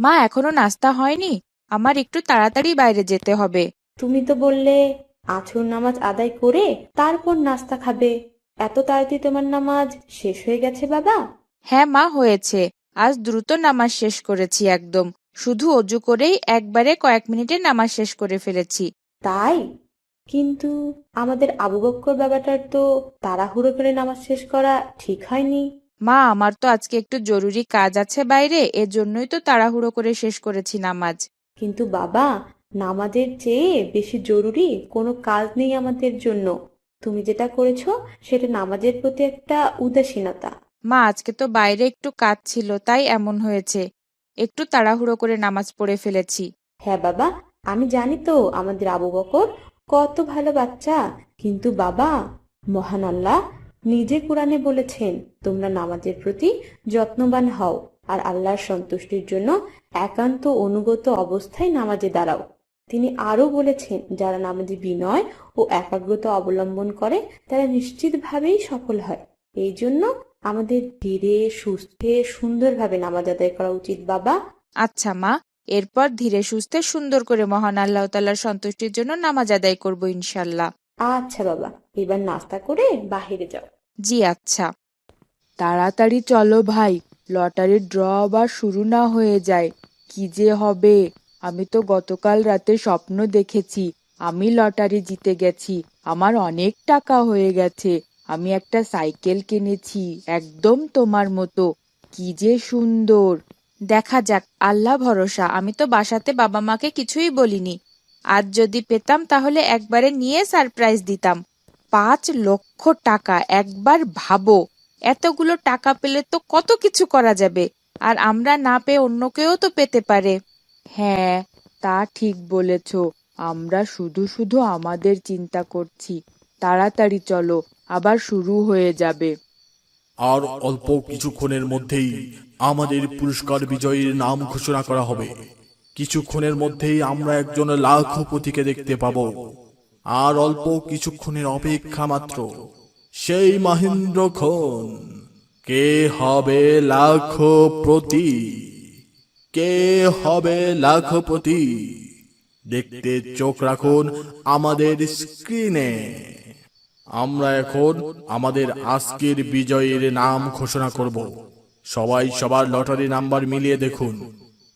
মা, এখনো নাস্তা হয়নি? আমার একটু তাড়াতাড়ি বাইরে যেতে হবে। তুমি তো বললে আছর নামাজ আদায় করে তারপর নাস্তা খাবে। এত তাড়াতাড়ি তোমার নামাজ শেষ হয়ে গেছে বাবা? হ্যাঁ মা, হয়েছে। আজ দ্রুত নামাজ শেষ করেছি একদম। শুধু অজু করেই একবারে কয়েক মিনিটে নামাজ শেষ করে ফেলেছি। তাই? কিন্তু আমাদের আবু বক্কর বাবাটার তো তাড়াহুড়ো করে নামাজ শেষ করা ঠিক হয়নি। মা, আমার তো আজকে একটু জরুরি কাজ আছে বাইরে, এজন্যই তো তাড়াহুড়ো করে শেষ করেছি নামাজ। কিন্তু বাবা, নামাজের চেয়ে বেশি জরুরি কোনো কাজ নেই আমাদের জন্য। তুমি যেটা করেছো সেটা নামাজের প্রতি একটা উদাসীনতা। মা, আজকে তো বাইরে একটু কাজ ছিল, তাই এমন হয়েছে। একটু তাড়াহুড়ো করে নামাজ পড়ে ফেলেছি। হ্যাঁ বাবা, আমি জানি তো আমাদের আবু বকর কত ভালো বাচ্চা। কিন্তু বাবা, মহান আল্লাহ নিজে কোরআনে বলেছেন, তোমরা নামাজের প্রতি যত্নবান হও আর আল্লাহর সন্তুষ্টির জন্য একান্ত অনুগত অবস্থায় নামাজে দাঁড়াও। তিনি আরো বলেছেন, যারা নামাজে বিনয় ও একাগ্রতা অবলম্বন করে তারা নিশ্চিতভাবেই সফল হয়। এই জন্য আমাদের ধীরে সুস্থে সুন্দরভাবে নামাজ আদায় করা উচিত বাবা। আচ্ছা মা, এরপর ধীরে সুস্থে সুন্দর করে মহান আল্লাহ তাআলার সন্তুষ্টির জন্য নামাজ আদায় করব ইনশাল্লাহ। আচ্ছা বাবা, এবার নাস্তা করে বাহিরে যাও। জি আচ্ছা। তাড়াতাড়ি চলো ভাই, লটারির ড্র আবার শুরু না হয়ে যায়। কি যে হবে! আমি তো গতকাল রাতে স্বপ্ন দেখেছি আমি লটারি জিতে গেছি, আমার অনেক টাকা হয়ে গেছে। আমি একটা সাইকেল কিনেছি, একদম তোমার মতো। কি যে সুন্দর! দেখা যাক, আল্লাহ ভরসা। আমি তো বাসাতে বাবা মাকে কিছুই বলিনি। আজ যদি পেতাম তাহলে একবারে নিয়ে সারপ্রাইজ দিতাম। 5 লক্ষ টাকা! একবার ভাবো, এতগুলো টাকা পেলে তো কত কিছু করা যাবে। আর আমরা না পেয়ে অন্য কেউ তো পেতে পারে। হ্যাঁ, তা ঠিক বলেছ। আমরা শুধু শুধু আমাদের চিন্তা করছি। তাড়াতাড়ি চলো, আবার শুরু হয়ে যাবে। আর অল্প কিছুক্ষণের মধ্যেই আমাদের পুরস্কার বিজয়ীর নাম ঘোষণা করা হবে। কিছুক্ষণের মধ্যেই আমরা একজন লাখপতিকে দেখতে পাবো। আর অল্প কিছুক্ষণের অপেক্ষা মাত্র। সেই মহেন্দ্র খন কে হবে লাখপতি? কে হবে লাখপতি? দেখতে চোখ রাখুন আমাদের স্ক্রিনে। আমরা এখন আমাদের আজকের বিজয়ীর নাম ঘোষণা করব। সবাই সবার লটারি নাম্বার মিলিয়ে দেখুন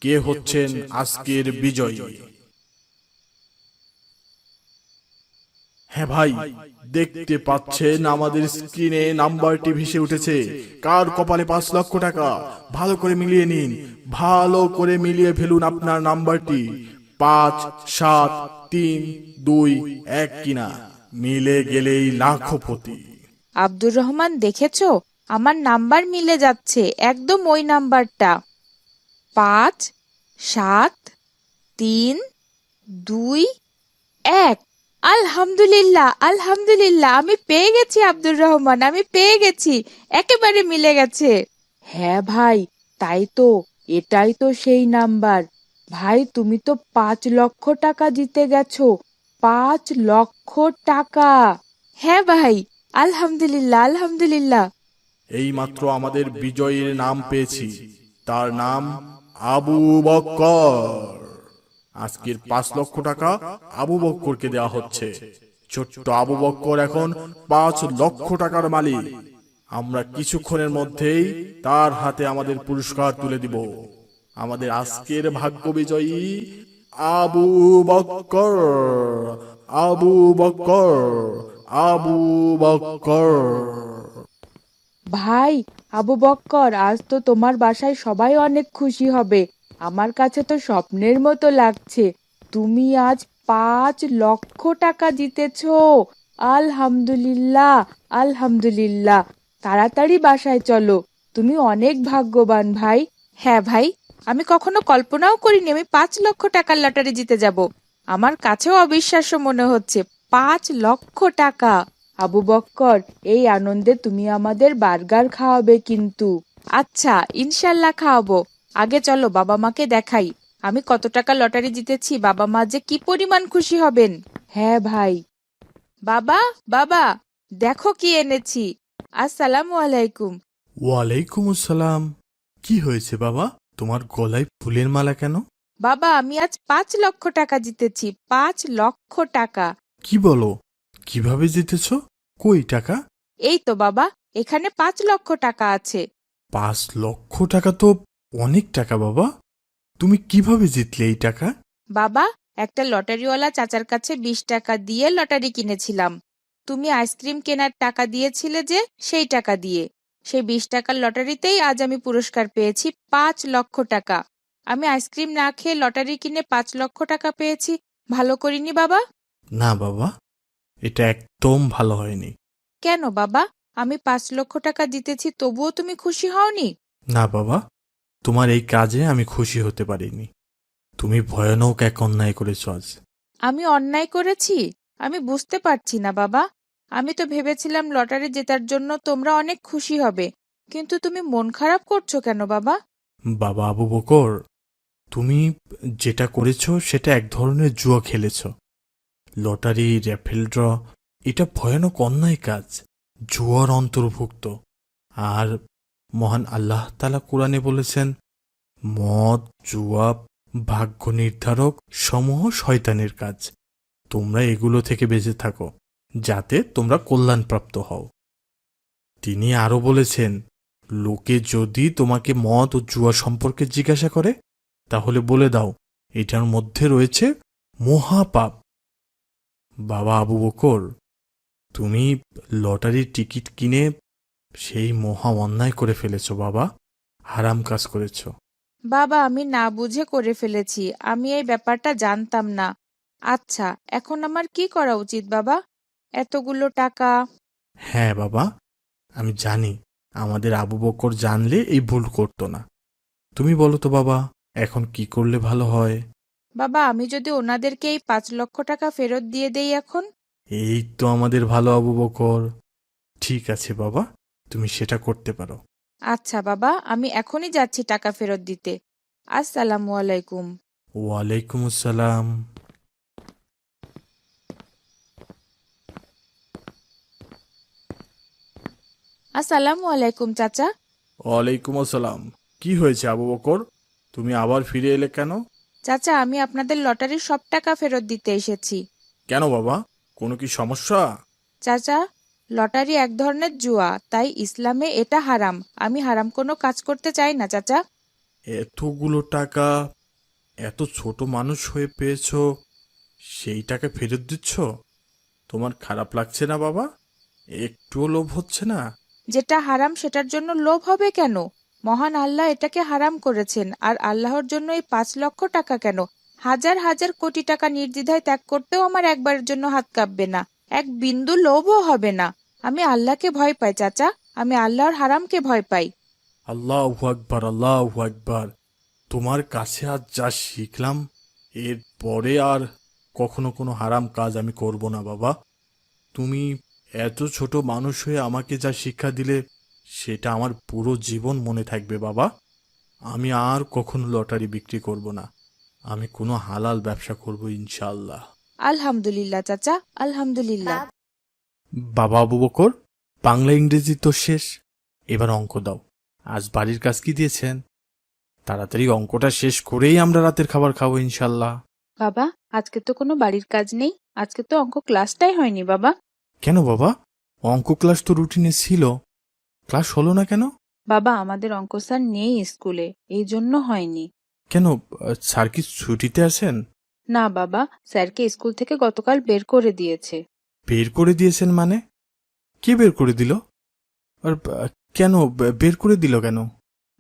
কে হচ্ছেন আজকের বিজয়ী। হ্যাঁ ভাই, দেখতে পাচ্ছেন আমাদের স্ক্রিনে নাম্বারটি ভেসে উঠেছে। কার কপালে 5 লক্ষ টাকা? ভালো করে মিলিয়ে নিন, ভালো করে মিলিয়ে ফেলুন আপনার নাম্বারটি। 5, 7, 3, 2, 1 কিনা মিলে গেলেই লাখপতি। আব্দুর রহমান, দেখেছো? আমার নাম্বার মিলে যাচ্ছে, একদম ওই নাম্বারটা। 5, 7, 3, 2, 1। আলহামদুলিল্লাহ, আলহামদুলিল্লাহ, আমি পেয়ে গেছি আব্দুর রহমান, আমি পেয়ে গেছি, একেবারে মিলে গেছে। হ্যাঁ ভাই, তাই তো, এটাই তো সেই নাম্বার। ভাই, তুমি তো 5 লক্ষ টাকা জিতে গেছো। 5 লক্ষ টাকা! হ্যাঁ ভাই, আলহামদুলিল্লাহ, আলহামদুলিল্লাহ। এই মাত্র আমাদের বিজয়ীর নাম পেয়েছি। তার নাম আবু বক্কর। আজকের 5 লক্ষ টাকা আবু বক্করকে দেওয়া হচ্ছে। ছোট্ট আবু বক্কর এখন 5 লক্ষ টাকার মালিক। আমরা কিছুক্ষণের মধ্যেই তার হাতে আমাদের পুরস্কার তুলে দিব। আমাদের আজকের ভাগ্য বিজয়ী আবু বক্কর, আবু বক্কর, আবু বক্কর। ভাই আবু বক্কর, আজ তো তোমার বাসায় সবাই অনেক খুশি হবে। আমার কাছে তো স্বপ্নের মতো লাগছে। তুমি আজ 5 লক্ষ টাকা জিতেছো। আলহামদুলিল্লাহ, আলহামদুলিল্লাহ। তাড়াতাড়ি বাসায় চলো, তুমি অনেক ভাগ্যবান ভাই। হ্যাঁ ভাই, আমি কখনো কল্পনাও করিনি আমি 5 লক্ষ টাকার লটারি জিতে যাব। আমার কাছেও অবিশ্বাস্য মনে হচ্ছে, 5 লক্ষ টাকা। আবু বক্কর, এই আনন্দে তুমি আমাদের বার্গার খাওয়াবে কিন্তু। আচ্ছা, ইনশাল্লাহ খাওয়াবো। আগে চলো বাবা মাকে দেখাই আমি কত টাকা লটারি জিতেছি। বাবা মা যে কি পরিমাণ খুশি হবেন। হ্যাঁ ভাই। বাবা, বাবা, দেখো কি এনেছি। আসসালামু আলাইকুম। ওয়ালাইকুম আসসালাম। কি হয়েছে বাবা, তোমার গলায় ফুলের মালা কেন? বাবা, আমি আজ 5 লক্ষ টাকা জিতেছি। 5 লক্ষ টাকা। কি বলো? কিভাবে জিতেছ? কই টাকা? এই তো বাবা, এখানে 5 লক্ষ টাকা আছে। 5 লক্ষ টাকা তো অনেক টাকা বাবা। তুমি কিভাবে জিতলে এই টাকা? বাবা, একটা লটারিওয়ালা চাচার কাছে 20 টাকা দিয়ে লটারি কিনেছিলাম। তুমি আইসক্রিম কেনার টাকা দিয়েছিলে যে, সেই টাকা দিয়ে। সেই 20 টাকার লটারিতেই আজ আমি পুরস্কার পেয়েছি 5 লক্ষ টাকা। আমি আইসক্রিম না খেয়ে লটারি কিনে 5 লক্ষ টাকা পেয়েছি। ভালো করিনি বাবা? না বাবা, এটা একদম ভালো হয়নি। কেন বাবা, আমি 5 লক্ষ টাকা জিতেছি তবুও তুমি খুশি হওনি? না বাবা, তোমার এই কাজে আমি খুশি হতে পারিনি। তুমি ভয়ানক এক অন্যায় করেছ আজ। আমি অন্যায় করেছি? আমি বুঝতে পারছি না বাবা। আমি তো ভেবেছিলাম লটারি জেতার জন্য তোমরা অনেক খুশি হবে, কিন্তু তুমি মন খারাপ করছো কেন বাবা? বাবা আবু বকর, তুমি যেটা করেছো সেটা এক ধরনের জুয়া খেলেছো। লটারি, র্যাফেল ড্র, এটা ভয়ানক অন্যায় কাজ, জুয়ার অন্তর্ভুক্ত। আর মহান আল্লাহ তাআলা কোরআনে বলেছেন, মদ, জুয়া, ভাগ্য নির্ধারক সমূহ শয়তানের কাজ। তোমরা এগুলো থেকে বেঁচে থাকো, যাতে তোমরা কল্যাণপ্রাপ্ত হও। তিনি আরো বলেছেন, লোকে যদি তোমাকে মদ ও জুয়া সম্পর্কে জিজ্ঞাসা করে, তাহলে বলে দাও এটার মধ্যে রয়েছে মহাপাপ। বাবা আবু বকর, তুমি লটারির টিকিট কিনে সেই মহা অন্যায় করে ফেলেছো বাবা, হারাম কাজ করেছো। বাবা, আমি না বুঝে করে ফেলেছি, আমি এই ব্যাপারটা জানতাম না। আচ্ছা, এখন আমার কি করা উচিত বাবা? এতগুলো টাকা। হ্যাঁ বাবা, আমি জানি আমাদের আবু বকর জানলে এই ভুল করতো না। তুমি বলো তো বাবা, এখন কি করলে ভালো হয়? বাবা, আমি যদি ওনাদেরকে এই 5 লক্ষ টাকা ফেরত দিয়ে দেই এখন? এই তো আমাদের ভালো আবু বকর। ঠিক আছে বাবা, তুমি সেটা করতে পারো। আচ্ছা বাবা, আমি এখনই যাচ্ছি টাকা ফেরত দিতে। আসসালামু আলাইকুম। ওয়ালাইকুম আসসালাম। আসসালামু আলাইকুম চাচা। ওয়ালাইকুম আসসালাম। কি হয়েছে আবু বকর, তুমি আবার ফিরে এলে কেন? চাচা, আমি আপনাদের লটারির সব টাকা ফেরত দিতে এসেছি। কেন বাবা, কোনো কি সমস্যা? চাচা, লটারি এক ধরনের জুয়া, তাই ইসলামে এটা হারাম। আমি হারাম কোনো কাজ করতে চাই না চাচা। এতগুলো টাকা এত ছোট মানুষ হয়ে পেয়েছো, সেই টাকা ফেরত দিচ্ছ? তোমার খারাপ লাগছে না বাবা? একটুও লোভ হচ্ছে না? যেটা হারাম সেটার জন্য লোভ হবে কেন? মহান আল্লাহ এটাকে হারাম করেছেন, আর আল্লাহর জন্য এই 5 লক্ষ টাকা কেন, হাজার হাজার কোটি টাকা নির্দ্বিধায় ত্যাগ করতেও আমার একবারের জন্য হাত কাঁপবে না, এক বিন্দু লোভও হবে না। আমি আল্লাহকে ভয় পাই চাচা, আমি আল্লাহর হারামকে ভয় পাই। আল্লাহু আকবার, আল্লাহু আকবার। তোমার কাছে আজ যা শিখলাম, এর পরে আর কখনো কোনো হারাম কাজ আমি করব না বাবা। তুমি এত ছোট মানুষ হয়ে আমাকে যা শিক্ষা দিলে, সেটা আমার পুরো জীবন মনে থাকবে বাবা। আমি আর কখনো লটারি বিক্রি করব না, আমি কোনো হালাল ব্যবসা করব ইনশাআল্লাহ। আলহামদুলিল্লাহ চাচা, আলহামদুলিল্লাহ। বাবা আবু বকর, বাংলা ইংরেজি তো শেষ, এবার অঙ্ক দাও। আজ বাড়ির কাজ কি দিয়েছেন? তাড়াতাড়ি অঙ্কটা শেষ করেই আমরা রাতের খাবার খাবো ইনশাল্লাহ। বাবা, আজকে তো কোনো বাড়ির কাজ নেই, আজকে তো অঙ্ক ক্লাসটাই হয়নি বাবা। কেন বাবা, অঙ্ক ক্লাস তো রুটিনে ছিল, ক্লাস হলো না কেন? বাবা, আমাদের অঙ্ক স্যার নেই স্কুলে, এই জন্য হয়নি। কেন, স্যার কি ছুটিতে আছেন? না বাবা, স্যারকে স্কুল থেকে গতকাল বের করে দিয়েছে। বের করে দিয়েছেন মানে? কে বের করে দিল? আর কেন বের করে দিল কেন?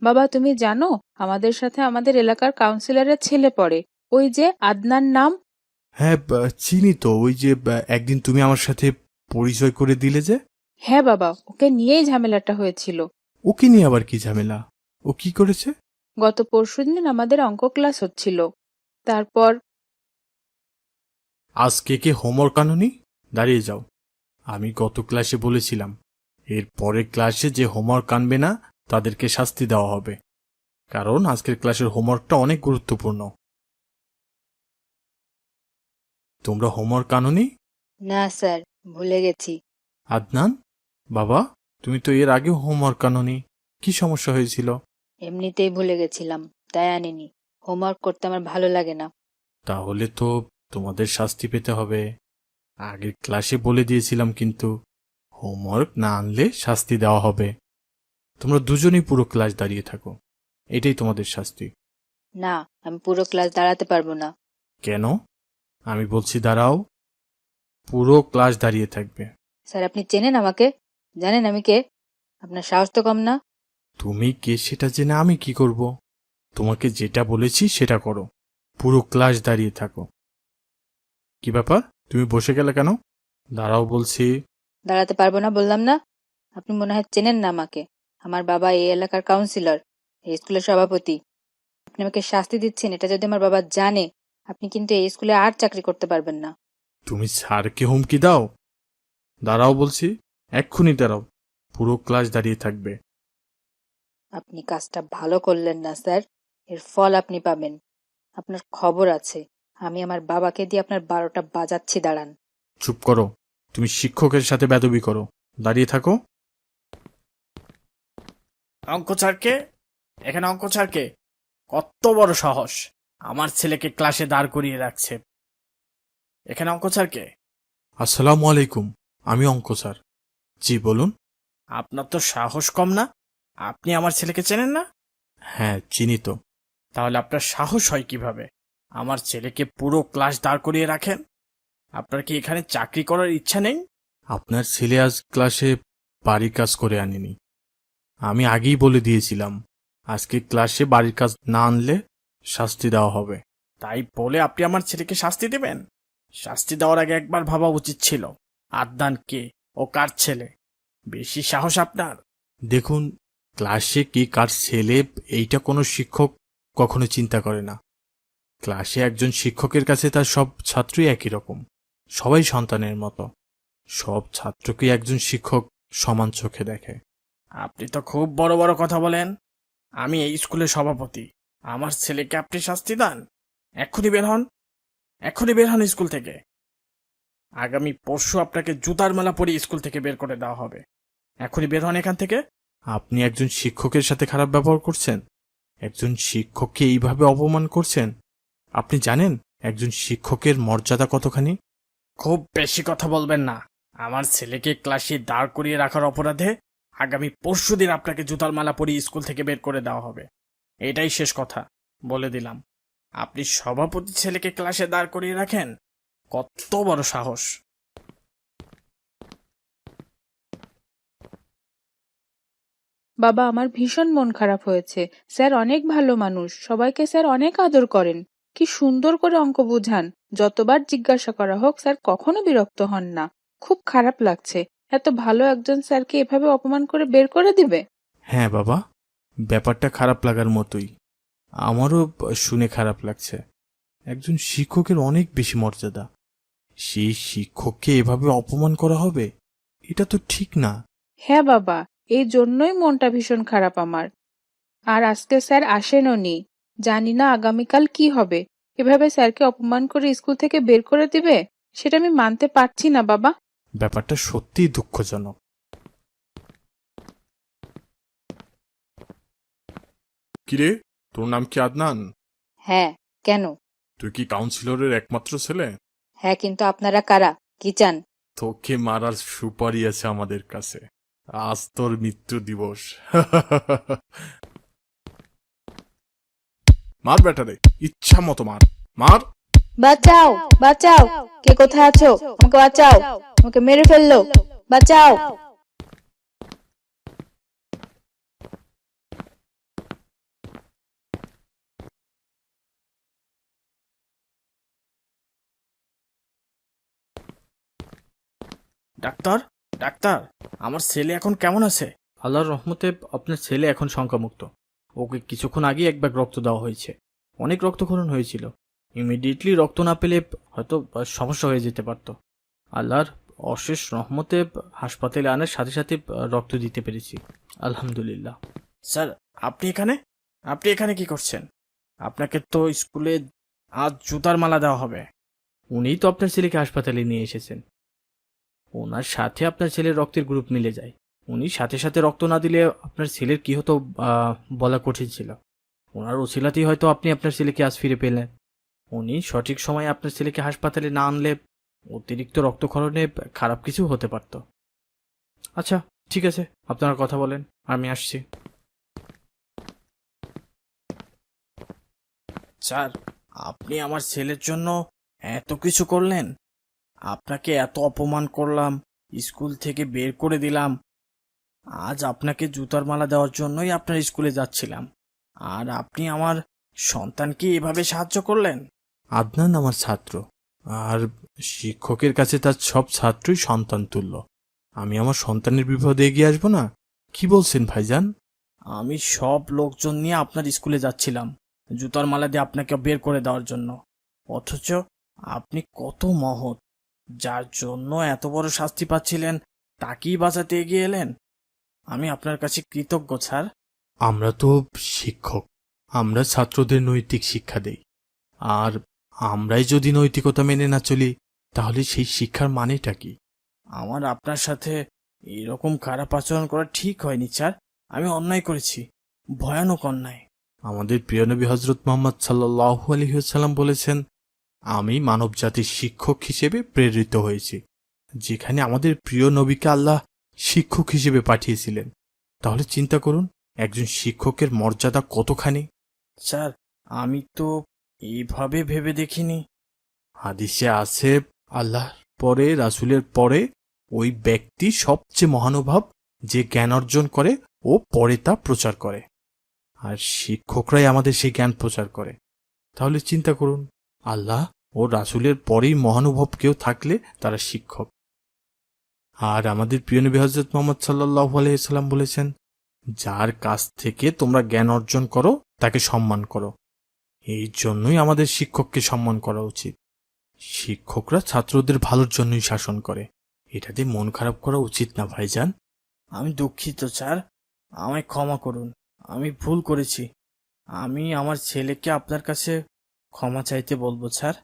বাবা, তুমি জানো আমাদের সাথে আমাদের এলাকার কাউন্সিলরের ছেলে পড়ে, ওই যে আদনান নাম। হ্যাঁ, চিনি তো, ওই যে একদিন তুমি আমার সাথে পরিচয় করে দিলে যে। হ্যাঁ বাবা, ওকে নিয়েই ঝামেলাটা হয়েছিল। ওকে নিয়ে আবার কি ঝামেলা? ও কি করেছে? গত পরশুদিন আমাদের অঙ্ক ক্লাস হচ্ছিল, তারপর। আজকে কে হোমওয়ার্ক আনোনি? দাঁড়িয়ে যাও। আমি গত ক্লাসে বলেছিলাম, এর পরের ক্লাসে যে হোমওয়ার্ক আনবে না তাদেরকে শাস্তি দেওয়া হবে, কারণ আজকের ক্লাসের হোমওয়ার্কটা অনেক গুরুত্বপূর্ণ। তোমরা হোমওয়ার্ক আনোনি? না স্যার, ভুলে গেছি। আদনান, বাবা, তুমি তো এর আগেও হোমওয়ার্ক আনোনি, কি সমস্যা হয়েছিল? এমনিতেই ভুলে গেছিলাম, তাই আনিনি। হোমওয়ার্ক করতে আমার ভালো লাগে না। তাহলে তো তোমাদের শাস্তি পেতে হবে। আগের ক্লাসে বলে দিয়েছিলাম কিন্তু, হোমওয়ার্ক না আনলে শাস্তি দেওয়া হবে। তোমরা দুজনেই পুরো ক্লাস দাঁড়িয়ে থাকো, এটাই তোমাদের শাস্তি। না, আমি পুরো ক্লাস দাঁড়াতে পারবো না। কেন? আমি বলছি দাঁড়াও, পুরো ক্লাস দাঁড়িয়ে থাকবে। স্যার, আপনি চেনেন আমাকে? জানেন আমি কে? আপনার সাহস তো কম না। তুমি কে সেটা জেনে আমি কি করব? তোমাকে যেটা বলেছি সেটা করো, পুরো ক্লাস দাঁড়িয়ে থাকো। কি ব্যাপার, তুমি বসে গেলে কেন? দাঁড়াও বলছি। দাঁড়াতে পারবো না বললাম না? আপনি মনে হয় চেনেন না আমাকে। আমার বাবা এই এলাকার কাউন্সিলর, এই স্কুলের সভাপতি। আপনি আমাকে শাস্তি দিচ্ছেন, এটা যদি আমার বাবা জানে, আপনি কিন্তু এই স্কুলে আর চাকরি করতে পারবেন না। তুমি স্যারকে হুমকি দাও? দাঁড়াও বলছি, এক্ষুনি দাঁড়াও। পুরো ক্লাস দাঁড়িয়ে থাকবে। আপনি কাজটা ভালো করলেন না স্যার, এর ফল আপনি পাবেন। আপনার খবর আছে, আমি আমার বাবাকে দিয়ে আপনার 12টা বাজাচ্ছি, দাঁড়ান। চুপ করো, তুমি শিক্ষকের সাথে বেদবি করো। দাঁড়িয়ে থাকো। অঙ্ক স্যারকে, এখানে অঙ্ক স্যারকে, কত বড় সাহস আমার ছেলেকে ক্লাসে দাঁড় করিয়ে রাখছে। এখানে অঙ্ক স্যারকে। আসসালামু আলাইকুম, আমি অঙ্ক স্যার। জি বলুন। আপনার তো সাহস কম না? আপনি আমার ছেলেকে চেনেন না? হ্যাঁ চিনি তো। তাহলে আপনার সাহস হয় কিভাবে আমার ছেলেকে পুরো ক্লাস দাঁড় করিয়ে রাখেন? আপনার কি এখানে চাকরি করার ইচ্ছা নেই? আপনার ছেলে আজ ক্লাসে বাড়ির কাজ করে আনেনি। আমি আগেই বলে দিয়েছিলাম, আজকে ক্লাসে বাড়ির কাজ না আনলে শাস্তি দেওয়া হবে। তাই বলে আপনি আমার ছেলেকে শাস্তি দেবেন? শাস্তি দেওয়ার আগে একবার ভাবা উচিত ছিল আদনান কে, ও কার ছেলে। বেশি সাহস আপনার। দেখুন, ক্লাসে কে কার ছেলে এইটা কোনো শিক্ষক কখনো চিন্তা করে না। ক্লাসে একজন শিক্ষকের কাছে তার সব ছাত্রই একই রকম, সবাই সন্তানের মতো। সব ছাত্রকে একজন শিক্ষক সমান চোখে দেখে। আপনি তো খুব বড় বড় কথা বলেন। আমি এই স্কুলের সভাপতি, আমার ছেলেকে আপনি শাস্তি দেন? এক্ষুনি বের হন, এক্ষুনি বের হন স্কুল থেকে। আগামী পরশু আপনাকে জুতার মেলা পরিয়ে স্কুল থেকে বের করে দেওয়া হবে। এক্ষুনি বের হন এখান থেকে। আপনি একজন শিক্ষকের সাথে খারাপ ব্যবহার করছেন, একজন শিক্ষককে এইভাবে অপমান করছেন। আপনি জানেন একজন শিক্ষকের মর্যাদা কতখানি? খুব বেশি কথা বলবেন না। আমার ছেলেকে ক্লাসে দাঁড় করিয়ে রাখার অপরাধে আগামী পরশুদিন আপনাকে জুতার মালা পরিয়ে স্কুল থেকে বের করে দেওয়া হবে। এটাই শেষ কথা, বলে দিলাম। আপনি সভাপতি ছেলেকে ক্লাসে দাঁড় করিয়ে রাখেন? কত বড় সাহস! বাবা, আমার ভীষণ মন খারাপ হয়েছে। স্যার অনেক ভালো মানুষ, সবাইকে স্যার অনেক আদর করেন। কি সুন্দর করে অঙ্ক বুঝান। যতবার জিজ্ঞাসা করা হোক স্যার কখনো বিরক্ত হন না। খুব খারাপ লাগছে, এত ভালো একজন স্যারকে এভাবে অপমান করে বের করে দিবে। হ্যাঁ বাবা, ব্যাপারটা খারাপ লাগার মতোই। আমারও শুনে খারাপ লাগছে। একজন শিক্ষকের অনেক বেশি মর্যাদা, সেই শিক্ষককে এভাবে অপমান করা হবে? এটা তো ঠিক না। হ্যাঁ বাবা, এই জন্যই মনটা ভীষণ খারাপ আমার। আর আজকে স্যার আসেনও নি। জানি না আগামীকাল কি হবে। এভাবে স্যারকে অপমান করে স্কুল থেকে বের করে দিবে, সেটা আমি মানতে পারছি না বাবা। ব্যাপারটা সত্যিই দুঃখজনক। কিরে, তোর নাম কি আদনান? হ্যাঁ, কেন? তুই কি কাউন্সিলরের একমাত্র ছেলে? হ্যাঁ, কিন্তু আপনারা কারা, কি চান? তোকে মারার সুপারি আছে আমাদের কাছে। আজ তোর মৃত্যু দিবস। মার বেটারে, ইচ্ছা মতো মার, মার। বাঁচাও, বাঁচাও, কে কোথায় আছো? আমাকে বাঁচাও, আমাকে মেরে ফেললো, বাঁচাও। ডাক্তার, ডাক্তার, আমার ছেলে এখন কেমন আছে? আল্লাহর রহমতে আপনার ছেলে এখন শঙ্কামুক্ত। ওকে কিছুক্ষণ আগে এক ব্যাগ রক্ত দেওয়া হয়েছে। অনেক রক্তক্ষরণ হয়েছিল। ইমিডিয়েটলি রক্ত না পেলে হয়তো সমস্যা হয়ে যেতে পারত। আল্লাহর অশেষ রহমতে হাসপাতালে আনার সাথে সাথে রক্ত দিতে পেরেছি, আলহামদুলিল্লাহ। স্যার, আপনি এখানে, আপনি এখানে কি করছেন? আপনাকে তো স্কুলে আজ জুতার মালা দেওয়া হবে। উনিই তো আপনার ছেলেকে হাসপাতালে নিয়ে এসেছেন। ওনার সাথে আপনার ছেলের রক্তের গ্রুপ মিলে যায়। উনি সাথে সাথে রক্ত না দিলে আপনার ছেলের কি হতো বলা কঠিন ছিল। ওনার ওসিলাতেই হয়তো আপনি আপনার ছেলেকে আজ ফিরে পেলেন। উনি সঠিক সময়ে আপনার ছেলেকে হাসপাতালে না আনলে অতিরিক্ত রক্তক্ষরণে খারাপ কিছু হতে পারত। আচ্ছা ঠিক আছে, আপনারা কথা বলেন, আমি আসছি। স্যার, আপনি আমার ছেলের জন্য এত কিছু করলেন। আপনাকে এত অপমান করলাম, স্কুল থেকে বের করে দিলাম। আজ আপনাকে জুতার মালা দেওয়ার জন্যই আপনার স্কুলে যাচ্ছিলাম, আর আপনি আমার সন্তানকে এভাবে সাহায্য করলেন। আদনান আমার ছাত্র, আর শিক্ষকের কাছে তার সব ছাত্রই সন্তান তুল্য। আমি আমার সন্তানের বিপদে এগিয়ে আসবো না? কি বলছেন ভাইজান? আমি সব লোকজন নিয়ে আপনার স্কুলে যাচ্ছিলাম জুতার মালা দিয়ে আপনাকে বের করে দেওয়ার জন্য, অথচ আপনি কত মহৎ, যার জন্য এত বড় শাস্তি পাচ্ছিলেন তাকেই বাঁচাতে এগিয়ে এলেন। আমি আপনার কাছে কৃতজ্ঞ স্যার। আমরা তো শিক্ষক, আমরা ছাত্রদের নৈতিক শিক্ষা দেই। আর আমরাই যদি নৈতিকতা মেনে না চলি তাহলে সেই শিক্ষার মানেটা কি? আমার আপনার সাথে এরকম খারাপ আচরণ করা ঠিক হয়নি স্যার। আমি অন্যায় করেছি, ভয়ানক অন্যায়। আমাদের প্রিয় নবী হজরত মোহাম্মদ সাল্লাল্লাহু আলাইহি ওয়াসাল্লাম বলেছেন, আমি মানব জাতির শিক্ষক হিসেবে প্রেরিত হয়েছি। যেখানে আমাদের প্রিয় নবীকে আল্লাহ শিক্ষক হিসেবে পাঠিয়েছিলেন, তাহলে চিন্তা করুন একজন শিক্ষকের মর্যাদা কতখানি। স্যার, আমি তো এইভাবে ভেবে দেখিনি। হাদিসে আছে, আল্লাহ পরে, রাসূলের পরে ওই ব্যক্তি সবচেয়ে মহানুভব যে জ্ঞান অর্জন করে ও পরে তা প্রচার করে। আর শিক্ষকরাই আমাদের সেই জ্ঞান প্রচার করে। তাহলে চিন্তা করুন, আল্লাহ ও রাসূলের পরেই মহানুভব কেউ থাকলে তারা শিক্ষক। আর আমাদের প্রিয় নবী হযরত মুহাম্মদ সাল্লাল্লাহু আলাইহি সাল্লাম বলেছেন, যার কাছ থেকে তোমরা জ্ঞান অর্জন করো তাকে সম্মান করো। এই জন্যই আমাদের শিক্ষককে সম্মান করা উচিত। শিক্ষকরা ছাত্রদের ভালোর জন্যই শাসন করে, এটাতে মন খারাপ করা উচিত না ভাইজান। আমি দুঃখিত স্যার, আমায় ক্ষমা করুন। আমি ভুল করেছি। আমি আমার ছেলেকে আপনার কাছে ক্ষমা চাইতে বলবো স্যার।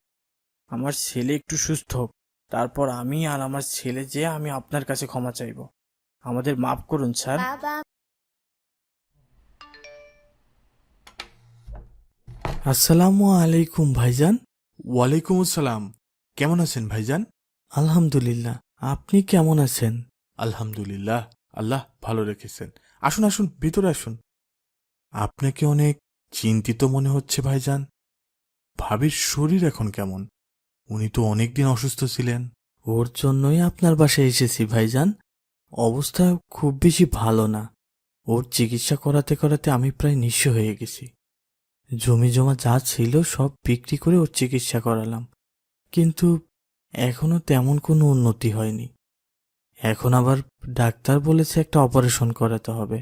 আমার ছেলে একটু সুস্থ হোক, তারপর আমি আর আমার ছেলে যে আমি আপনার কাছে ক্ষমা চাইব। আমাদের মাফ করুন স্যার। বাবা আসসালামু আলাইকুম ভাইজান। ওয়ালাইকুম আসসালাম। কেমন আছেন ভাইজান? আলহামদুলিল্লাহ, আপনি কেমন আছেন? আলহামদুলিল্লাহ, আল্লাহ ভালো রেখেছেন। আসুন আসুন, ভিতরে আসুন। আপনাকে অনেক চিন্তিত মনে হচ্ছে ভাইজান। ভাবির শরীর এখন কেমন? উনি তো অনেকদিন অসুস্থ ছিলেন। ওর জন্যই আপনার বাসায় এসেছি ভাইজান। অবস্থা খুব বেশি ভালো না। ওর চিকিৎসা করাতে করাতে আমি প্রায় নিঃস্ব হয়ে গেছি। জমি জমা যা ছিল সব বিক্রি করে ওর চিকিৎসা করালাম, কিন্তু এখনো তেমন কোনো উন্নতি হয়নি। এখন আবার ডাক্তার বলেছে একটা অপারেশন করাতে হবে,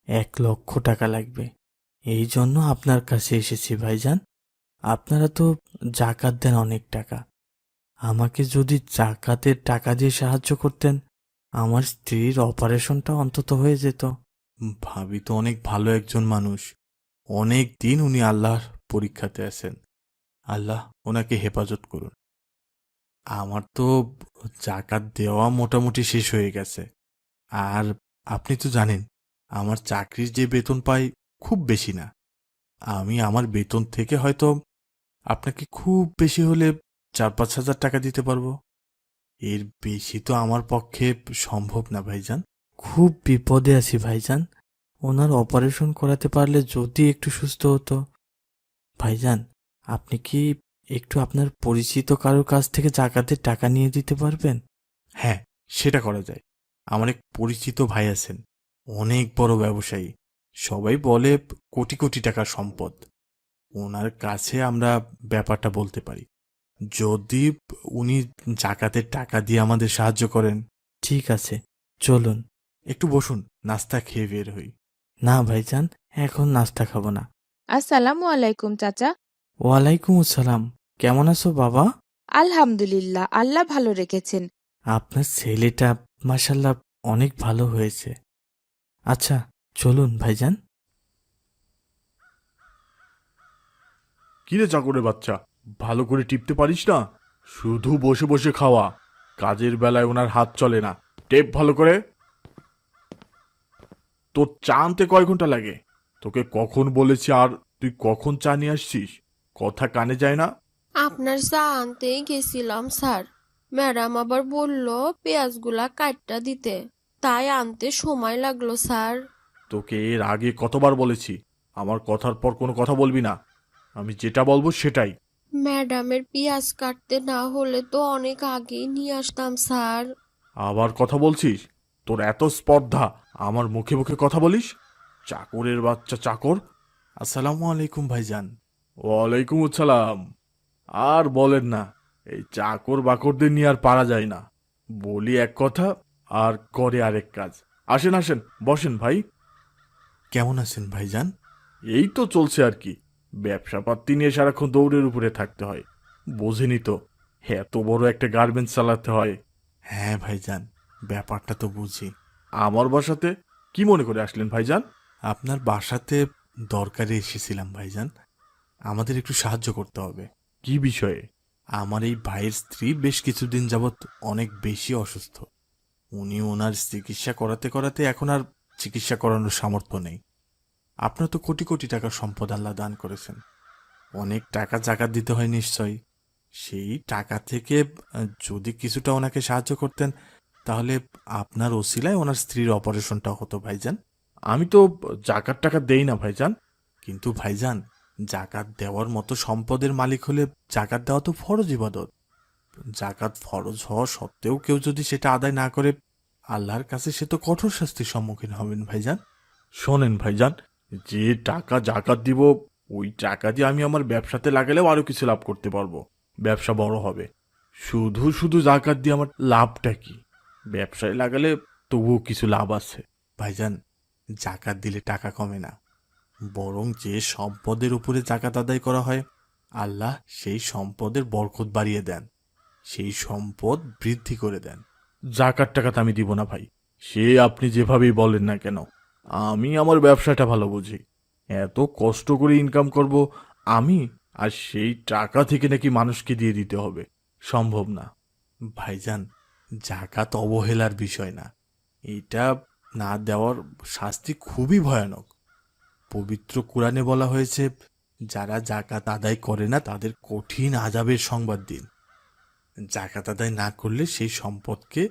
1,00,000 টাকা লাগবে। এই জন্য আপনার কাছে এসেছি ভাইজান। আপনারা তো জাকাত দেন অনেক টাকা, আমাকে যদি জাকাতের টাকা দিয়ে সাহায্য করতেন, আমার স্ত্রীর অপারেশনটা অন্তত হয়ে যেত। ভাবি তো অনেক ভালো একজন মানুষ। অনেক দিন উনি আল্লাহর পরীক্ষাতে আছেন। আল্লাহ ওনাকে হেফাজত করুন। আমার তো জাকাত দেওয়া মোটামুটি শেষ হয়ে গেছে। আর আপনি তো জানেন আমার চাকরির যে বেতন পাই খুব বেশি না। আমি আমার বেতন থেকে হয়তো আপনাকে খুব বেশি হলে 4-5 হাজার টাকা দিতে পারবো। এর বেশি তো আমার পক্ষে সম্ভব না ভাইজান। খুব বিপদে আছি ভাইজান। ওনার অপারেশন করাতে পারলে যদি একটু সুস্থ হতো। ভাইজান, আপনি কি একটু আপনার পরিচিত কারোর কাছ থেকে জাকাতের টাকা নিয়ে দিতে পারবেন? হ্যাঁ, সেটা করা যায়। আমার এক পরিচিত ভাই আছেন, অনেক বড় ব্যবসায়ী। সবাই বলে কোটি কোটি টাকার সম্পদ। ওনার কাছে আমরা ব্যাপারটা বলতে পারি। যদি উনি জাকাতের টাকা দিয়ে আমাদের সাহায্য করেন। ঠিক আছে, চলুন। একটু বসুন, নাস্তা খেয়ে বের হই। না ভাইজান, এখন নাস্তা খাবো না। আসসালামু আলাইকুম চাচা। ওয়ালাইকুম আসসালাম। কেমন আছো বাবা? আলহামদুলিল্লাহ, আল্লাহ ভালো রেখেছেন। আপনার ছেলেটা মাশাআল্লাহ অনেক ভালো হয়েছে। আচ্ছা চলুন ভাইজান। কিরে চাকরের বাচ্চা, ভালো করে টিপতে পারিস না? শুধু বসে বসে খাওয়া, কাজের বেলায় ওনার হাত চলে না। টেপ ভালো করে। তোর চা আনতে কয় ঘন্টা লাগে? তোকে কখন বলেছি আর তুই কখন চা নিয়ে আসছিস? কথা কানে যায় না? আপনার চা আনতেই গেছিলাম স্যার, ম্যাডাম আবার বলল পেঁয়াজগুলা কাটটা দিতে, তাই আনতে সময় লাগলো স্যার। তোকে এর আগে কতবার বলেছি আমার কথার পর কোনো কথা বলবি না। আমি যেটা বলবো সেটাই। ম্যাডামের পেঁয়াজ কাটতে না হলে তো অনেক আগেই নিয়ে আসতাম স্যার। আবার কথা বলছিস? তোর এত স্পর্ধা, আমার মুখে মুখে কথা বলিস? চাকরের বাচ্চা চাকর। আসসালামু আলাইকুম ভাইজান। ওয়ালাইকুম আসসালাম। আর বলেন না, এই চাকর বাকরদের নিয়ে আর পারা যায় না। বলি এক কথা আর করে আরেক কাজ। আসেন আসেন, বসেন ভাই। কেমন আছেন ভাইজান? এই তো চলছে আর কি। ব্যবসাপাতি নিয়ে সারাক্ষণ দৌড়ের উপরে থাকতে হয়, বোঝেনি তো। এত বড় একটা গার্মেন্টস চালাতে হয়। হ্যাঁ ভাইজান, ব্যাপারটা তো বুঝি। আমার বাসাতে কি মনে করে আসলেন ভাইজান? আপনার বাসাতে দরকারে এসেছিলাম ভাইজান। আমাদের একটু সাহায্য করতে হবে। কি বিষয়ে? আমার এই ভাইয়ের স্ত্রী বেশ কিছুদিন যাবৎ অনেক বেশি অসুস্থ। উনি ওনার চিকিৎসা করাতে করাতে এখন আর চিকিৎসা করানোর সামর্থ্য নেই। আপনার তো কোটি কোটি টাকার সম্পদ আল্লাহ দান করেছেন, অনেক টাকা জাকাত দিতে হয় নিশ্চয়ই। সেই টাকা থেকে যদি কিছুটা ওনাকে সাহায্য করতেন, তাহলে আপনার ওসিলায় ওনার স্ত্রীর অপারেশনটা হতো ভাইজান। আমি তো জাকাত টাকা দেই না ভাইজান। কিন্তু ভাইজান, জাকাত দেওয়ার মতো সম্পদের মালিক হলে জাকাত দেওয়া তো ফরজ ইবাদত। জাকাত ফরজ হওয়া সত্ত্বেও কেউ যদি সেটা আদায় না করে, আল্লাহর কাছে সে তো কঠোর শাস্তির সম্মুখীন হবেন ভাইজান। শোনেন ভাইজান, যে টাকা জাকাত দিব, ওই টাকা দিয়ে আমি আমার ব্যবসাতে লাগালেও আরো কিছু লাভ করতে পারবো, ব্যবসা বড় হবে। শুধু শুধু জাকাত দিয়ে আমার লাভটা কি? ব্যবসায় লাগালে তবুও কিছু লাভ আছে ভাইজান। জাকাত দিলে টাকা কমে না, বরং যে সম্পদের উপরে জাকাত আদায় করা হয়, আল্লাহ সেই সম্পদের বরকত বাড়িয়ে দেন, সেই সম্পদ বৃদ্ধি করে দেন। জাকাত টাকা তো আমি দিব না ভাই, সে আপনি যেভাবেই বলেন না কেন। আমি আমার ব্যবসাটা ভালো বুঝি। এত কষ্ট করে ইনকাম করব আমি, আর সেই টাকা থেকে নাকি মানুষকে দিয়ে দিতে হবে, সম্ভব না ভাইজান। জাকাত অবহেলার বিষয় না, এটা না দেওয়ার শাস্তি খুবই ভয়ানক। পবিত্র কোরআনে বলা হয়েছে, যারা জাকাত আদায় করে না তাদের কঠিন আযাবের সংবাদ দিন। জাকাত আদায় না করলে সেই সম্পদকে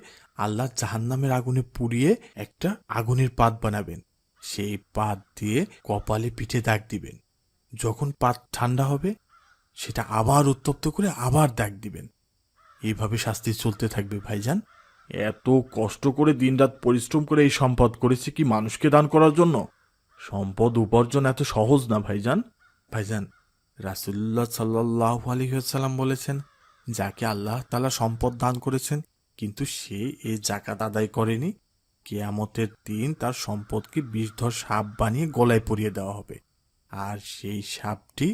আল্লাহ জাহান্নামের আগুনে পুড়িয়ে একটা আগুনের পাত বানাবেন। সেই পাত দিয়ে কপালে পিঠে দাগ দিবেন। যখন পাত ঠান্ডা হবে, সেটা আবার উত্তপ্ত করে আবার দাগ দিবেন। এইভাবে শাস্তি চলতে থাকবে ভাইজান। এত কষ্ট করে দিনরাত পরিশ্রম করে এই সম্পদ করেছি কি মানুষকে দান করার জন্য? সম্পদ উপার্জন এত সহজ না ভাইজান। ভাইজান, রাসূলুল্লাহ সাল্লাল্লাহু আলাইহি ওয়াসাল্লাম বলেছেন, যাকে আল্লাহ তাআলা সম্পদ দান করেছেন কিন্তু সে এই জাকাত আদায় করেনি, কিয়ামতের দিন তার সম্পদকে বিষধর সাপ বানিয়ে গলায় পরিয়ে দেওয়া হবে। আর সেই সাপটি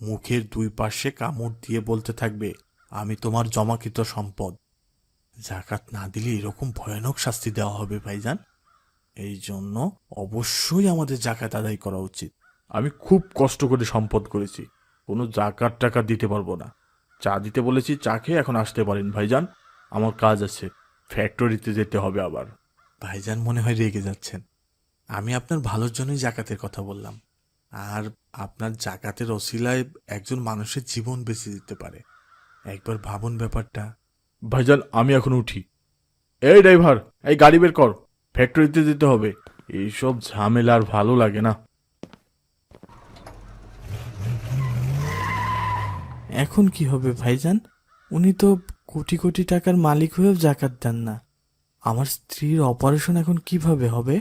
মুখের দুই পাশে কামড় দিয়ে বলতে থাকবে, আমি তোমার জমাকৃত সম্পদ। জাকাত না দিলে এরকম ভয়ানক শাস্তি দেওয়া হবে ভাইজান। এই জন্য অবশ্যই আমাদের জাকাত আদায় করা উচিত। আমি খুব কষ্ট করে সম্পদ করেছি, কোনো জাকাত টাকা দিতে পারবো না। চা দিতে বলেছি, চা খেয়ে এখন আসতে পারেন ভাইজান, আমার কাজ আছে, ফ্যাক্টরিতে যেতে হবে আবার। ভাইজান মনে হয় রেগে যাচ্ছেন। আমি আপনার ভালোর জন্যই জাকাতের কথা বললাম। আর আপনার জাকাতের ওসিলায় একজন মানুষের জীবন বেঁচে দিতে পারে। একবার ভাবুন ব্যাপারটা। ভাইজান, আমি এখন উঠি। এই ড্রাইভার, এই গাড়ি বের কর, ফ্যাক্টরিতে যেতে হবে। এইসব ঝামেলা আর ভালো লাগে না। এখন কি হবে ভাইজান? উনি তো কোটি কোটি টাকার মালিক হয়েও জাকাত দেন না। আমার স্ত্রীর অপারেশন এখন কিভাবে হবে?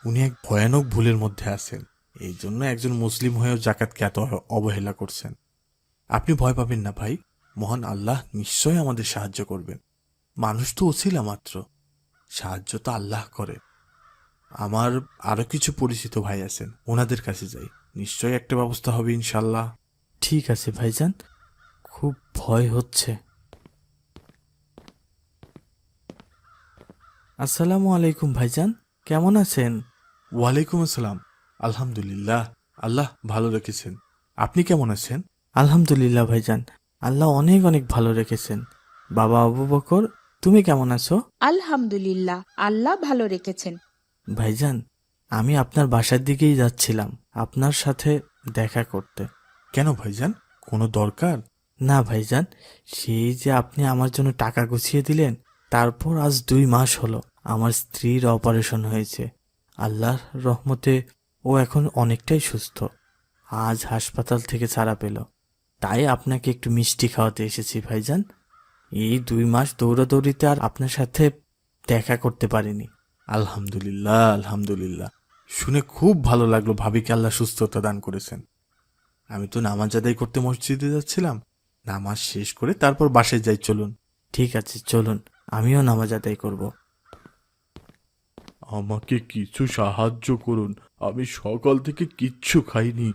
উনি এক ভয়ানক ভুলের মধ্যে আছেন, এই জন্য একজন মুসলিম হয়েও জাকাতকে এত অবহেলা করছেন। আপনি ভয় পাবেন না ভাই, মহান আল্লাহ নিশ্চয় আমাদের সাহায্য করবেন। মানুষ তো ওসিলা মাত্র, সাহায্য তো আল্লাহ করে। আমার আরো কিছু পরিচিত ভাই আছেন, ওনাদের কাছে যাই, নিশ্চয়ই একটা ব্যবস্থা হবে ইনশাল্লাহ। ঠিক আছে ভাইজান, খুব ভয় হচ্ছে। আসসালামু আলাইকুম ভাইজান, কেমন আছেন? ওয়ালাইকুম আসসালাম। আলহামদুলিল্লাহ, আল্লাহ ভালো রেখেছেন। আপনি কেমন আছেন? আলহামদুলিল্লাহ ভাইজান, আল্লাহ অনেক অনেক ভালো রেখেছেন। বাবা আবু বকর, তুমি কেমন আছো? আলহামদুলিল্লাহ, আল্লাহ ভালো রেখেছেন। ভাইজান, আমি আপনার বাসার দিকেই যাচ্ছিলাম আপনার সাথে দেখা করতে। কেন ভাইজান, কোনো দরকার? না ভাইজান, সেই যে আপনি আমার জন্য টাকা গুছিয়ে দিলেন, তারপর আজ 2 মাস হলো আমার স্ত্রীর অপারেশন হয়েছে। আল্লাহর রহমতে ও এখন অনেকটাই সুস্থ। আজ হাসপাতাল থেকে ছাড়া পেল, তাই আপনাকে একটু মিষ্টি খাওয়াতে এসেছি ভাইজান। এই 2 মাস দৌড়াদৌড়িতে আর আপনার সাথে দেখা করতে পারিনি। আলহামদুলিল্লাহ, আলহামদুলিল্লাহ, শুনে খুব ভালো লাগলো ভাবিকে আল্লাহ সুস্থতা দান করেছেন। আমি তো নামাজ আদায় করতে মসজিদে যাচ্ছিলাম, নামাজ শেষ করে তারপর বাসায় যাই। চলুন। ঠিক আছে, চলুন, আমিও নামাজ আদায় করব। আমাকে কিছু সাহায্য করুন, আমি সকাল থেকে কিচ্ছু খাইনি,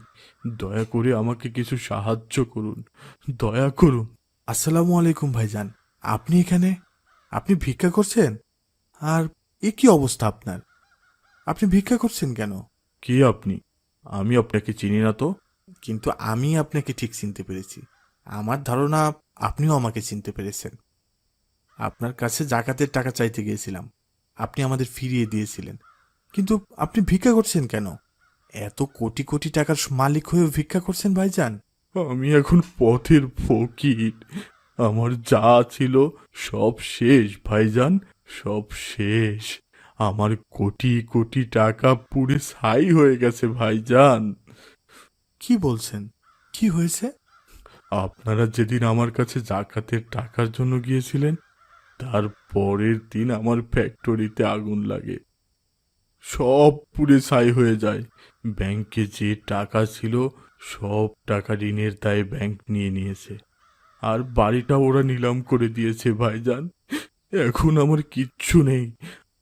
দয়া করে আমাকে কিছু সাহায্য করুন, দয়া করুন। আসসালামু আলাইকুম ভাইজান, আপনি এখানে? আপনি ভিক্ষা করছেন? আর এ কি অবস্থা আপনার? আপনি ভিক্ষা করছেন কেন? কি আপনি? আমি আপনাকে চিনি না তো। কিন্তু আমি আপনাকে ঠিক চিনতে পেরেছি। আমার ধারণা আপনিও আমাকে চিনতে পেরেছেন। আপনার কাছে জাকাতের টাকা চাইতে গিয়েছিলাম, আপনি আমাদের ফিরিয়ে দিয়েছিলেন। কিন্তু আপনি ভিক্ষা করছেন কেন? এত কোটি কোটি টাকার মালিক হয়েও ভিক্ষা করছেন ভাইজান? আমি এখন পথের ফকির। আমার যা ছিল সব শেষ ভাইজান, সব শেষ। আমার কোটি কোটি টাকা পুড়ে ছাই হয়ে গেছে ভাইজান। কি বলছেন? কি হয়েছে? আপনারা যেদিন আমার কাছে জাকাতের টাকার জন্য গিয়েছিলেন, তার পরের দিন আমার ফ্যাক্টরিতে আগুন লাগে, সব পুড়ে ছাই হয়ে যায়। ব্যাংকে যে টাকা ছিল সব টাকা ঋণের দায়ে ব্যাংক নিয়ে নিয়েছে, আর বাড়িটা ওরা নিলাম করে দিয়েছে ভাইজান। এখন আমার কিচ্ছু নেই।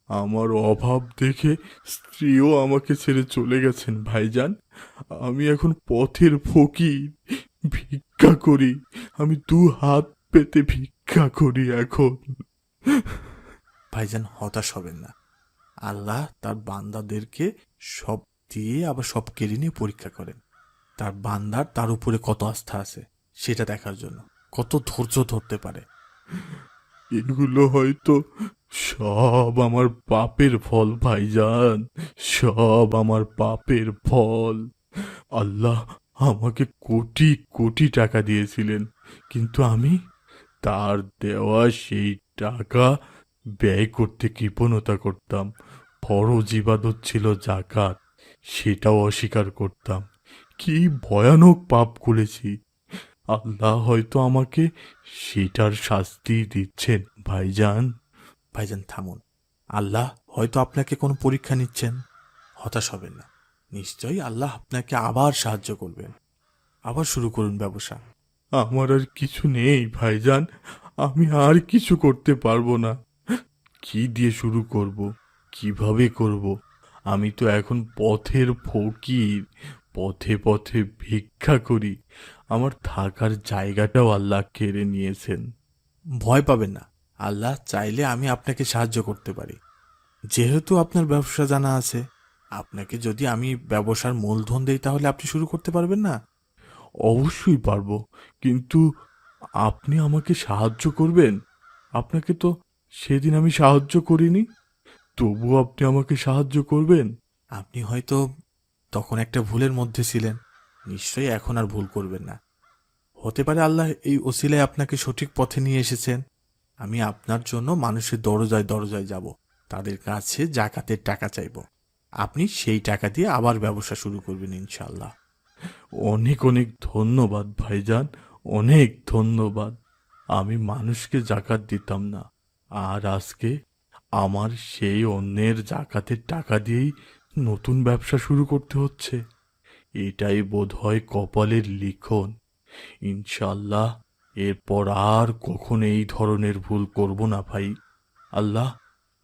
আমার অভাব দেখে স্ত্রীও আমাকে ছেড়ে চলে গেছেন ভাইজান। আমি এখন পথের ফকির, ভিক্ষা করি। আমি 2 হাত পেতে ভিক্ষা করি এখন। ভাইজান, হতাশ হবেন না। আল্লাহ তার বান্দাদেরকে সব দিয়ে আবার সব কেড়ে নিয়ে পরীক্ষা করেন। তার বান্দার তার উপরে কত আস্থা আছে সেটা দেখার জন্য, কত ধৈর্য ধরতে পারে। এগুলো হয়তো সব আমার পাপের ফল ভাইজান, সব আমার পাপের ফল। আল্লাহ আমাকে কোটি কোটি টাকা দিয়েছিলেন, কিন্তু আমি তার দেওয়া সেই টাকা ব্যয় করতে কৃপণতা করতাম। ফরজ ইবাদত ছিল জাকাত, সেটাও অস্বীকার করতাম। কি ভয়ানক পাপ করেছি! আল্লাহ হয়তো আমাকে সেটার শাস্তি দিচ্ছেন ভাইজান। ভাইজান থামুন, আল্লাহ হয়তো আপনাকে কোনো পরীক্ষা নিচ্ছেন। হতাশ হবেন না, নিশ্চয়ই আল্লাহ আপনাকে আবার সাহায্য করবেন। আবার শুরু করুন ব্যবসা। আমার আর কিছু নেই ভাইজান, আমি আর কিছু করতে পারবো না। কি দিয়ে শুরু করব, কিভাবে করব? আমি তো এখন পথের ফকির, পথে পথে ভিক্ষা করি। আমার থাকার জায়গাটাও আল্লাহ কেড়ে নিয়েছেন। ভয় পাবেন না, আল্লাহ চাইলে আমি আপনাকে সাহায্য করতে পারি। যেহেতু আপনার ব্যবসা জানা আছে, আপনাকে যদি আমি ব্যবসার মূলধন দেই তাহলে আপনি শুরু করতে পারবেন না? অবশ্যই পারবো, কিন্তু আপনি আমাকে সাহায্য করবেন? আপনাকে তো সেদিন আমি সাহায্য করিনি, তবুও আপনি আমাকে সাহায্য করবেন? আপনি হয়তো তখন একটা ভুলের মধ্যে ছিলেন, নিশ্চয়ই এখন আর ভুল করবেন না। হতে পারে আল্লাহ এই ওসিলায় আপনাকে সঠিক পথে নিয়ে এসেছেন। আমি আপনার জন্য মানুষের দরজায় দরজায় যাব, তাদের কাছে জাকাতের টাকা চাইব। আপনি সেই টাকা দিয়ে আবার ব্যবসা শুরু করবেন ইনশাআল্লাহ। অনেক অনেক ধন্যবাদ ভাইজান, অনেক ধন্যবাদ। আমি মানুষকে জাকাত দিতাম না, আর আজকে আমার সেই অন্যের জাকাতের টাকা দিয়েই নতুন ব্যবসা শুরু করতে হচ্ছে। এটাই বোধহয় কপালের লিখন। ইনশাল্লাহ এরপর আর কখনো এই ধরনের ভুল করব না ভাই। আল্লাহ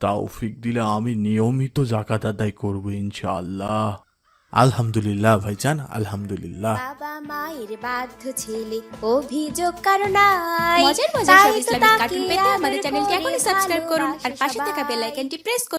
তাওফিক দিলে আমি নিয়মিত জাকাত আদায় করব ইনশাআল্লাহ। আলহামদুলিল্লাহ ভাইজান, আলহামদুলিল্লাহ। বাবা মায়ের বাধ্য ছেলে, অভিযোগ কারো নাই। মজার মজার তাই সব তো ইসলামিক তাকে কার্টুন পেতে আমাদের আদর চ্যানেলটি করে এখনই সাবস্ক্রাইব করুন আর পাশে ভালোবাসে থাকা বেল সবাই। আইকনটি প্রেস করুন।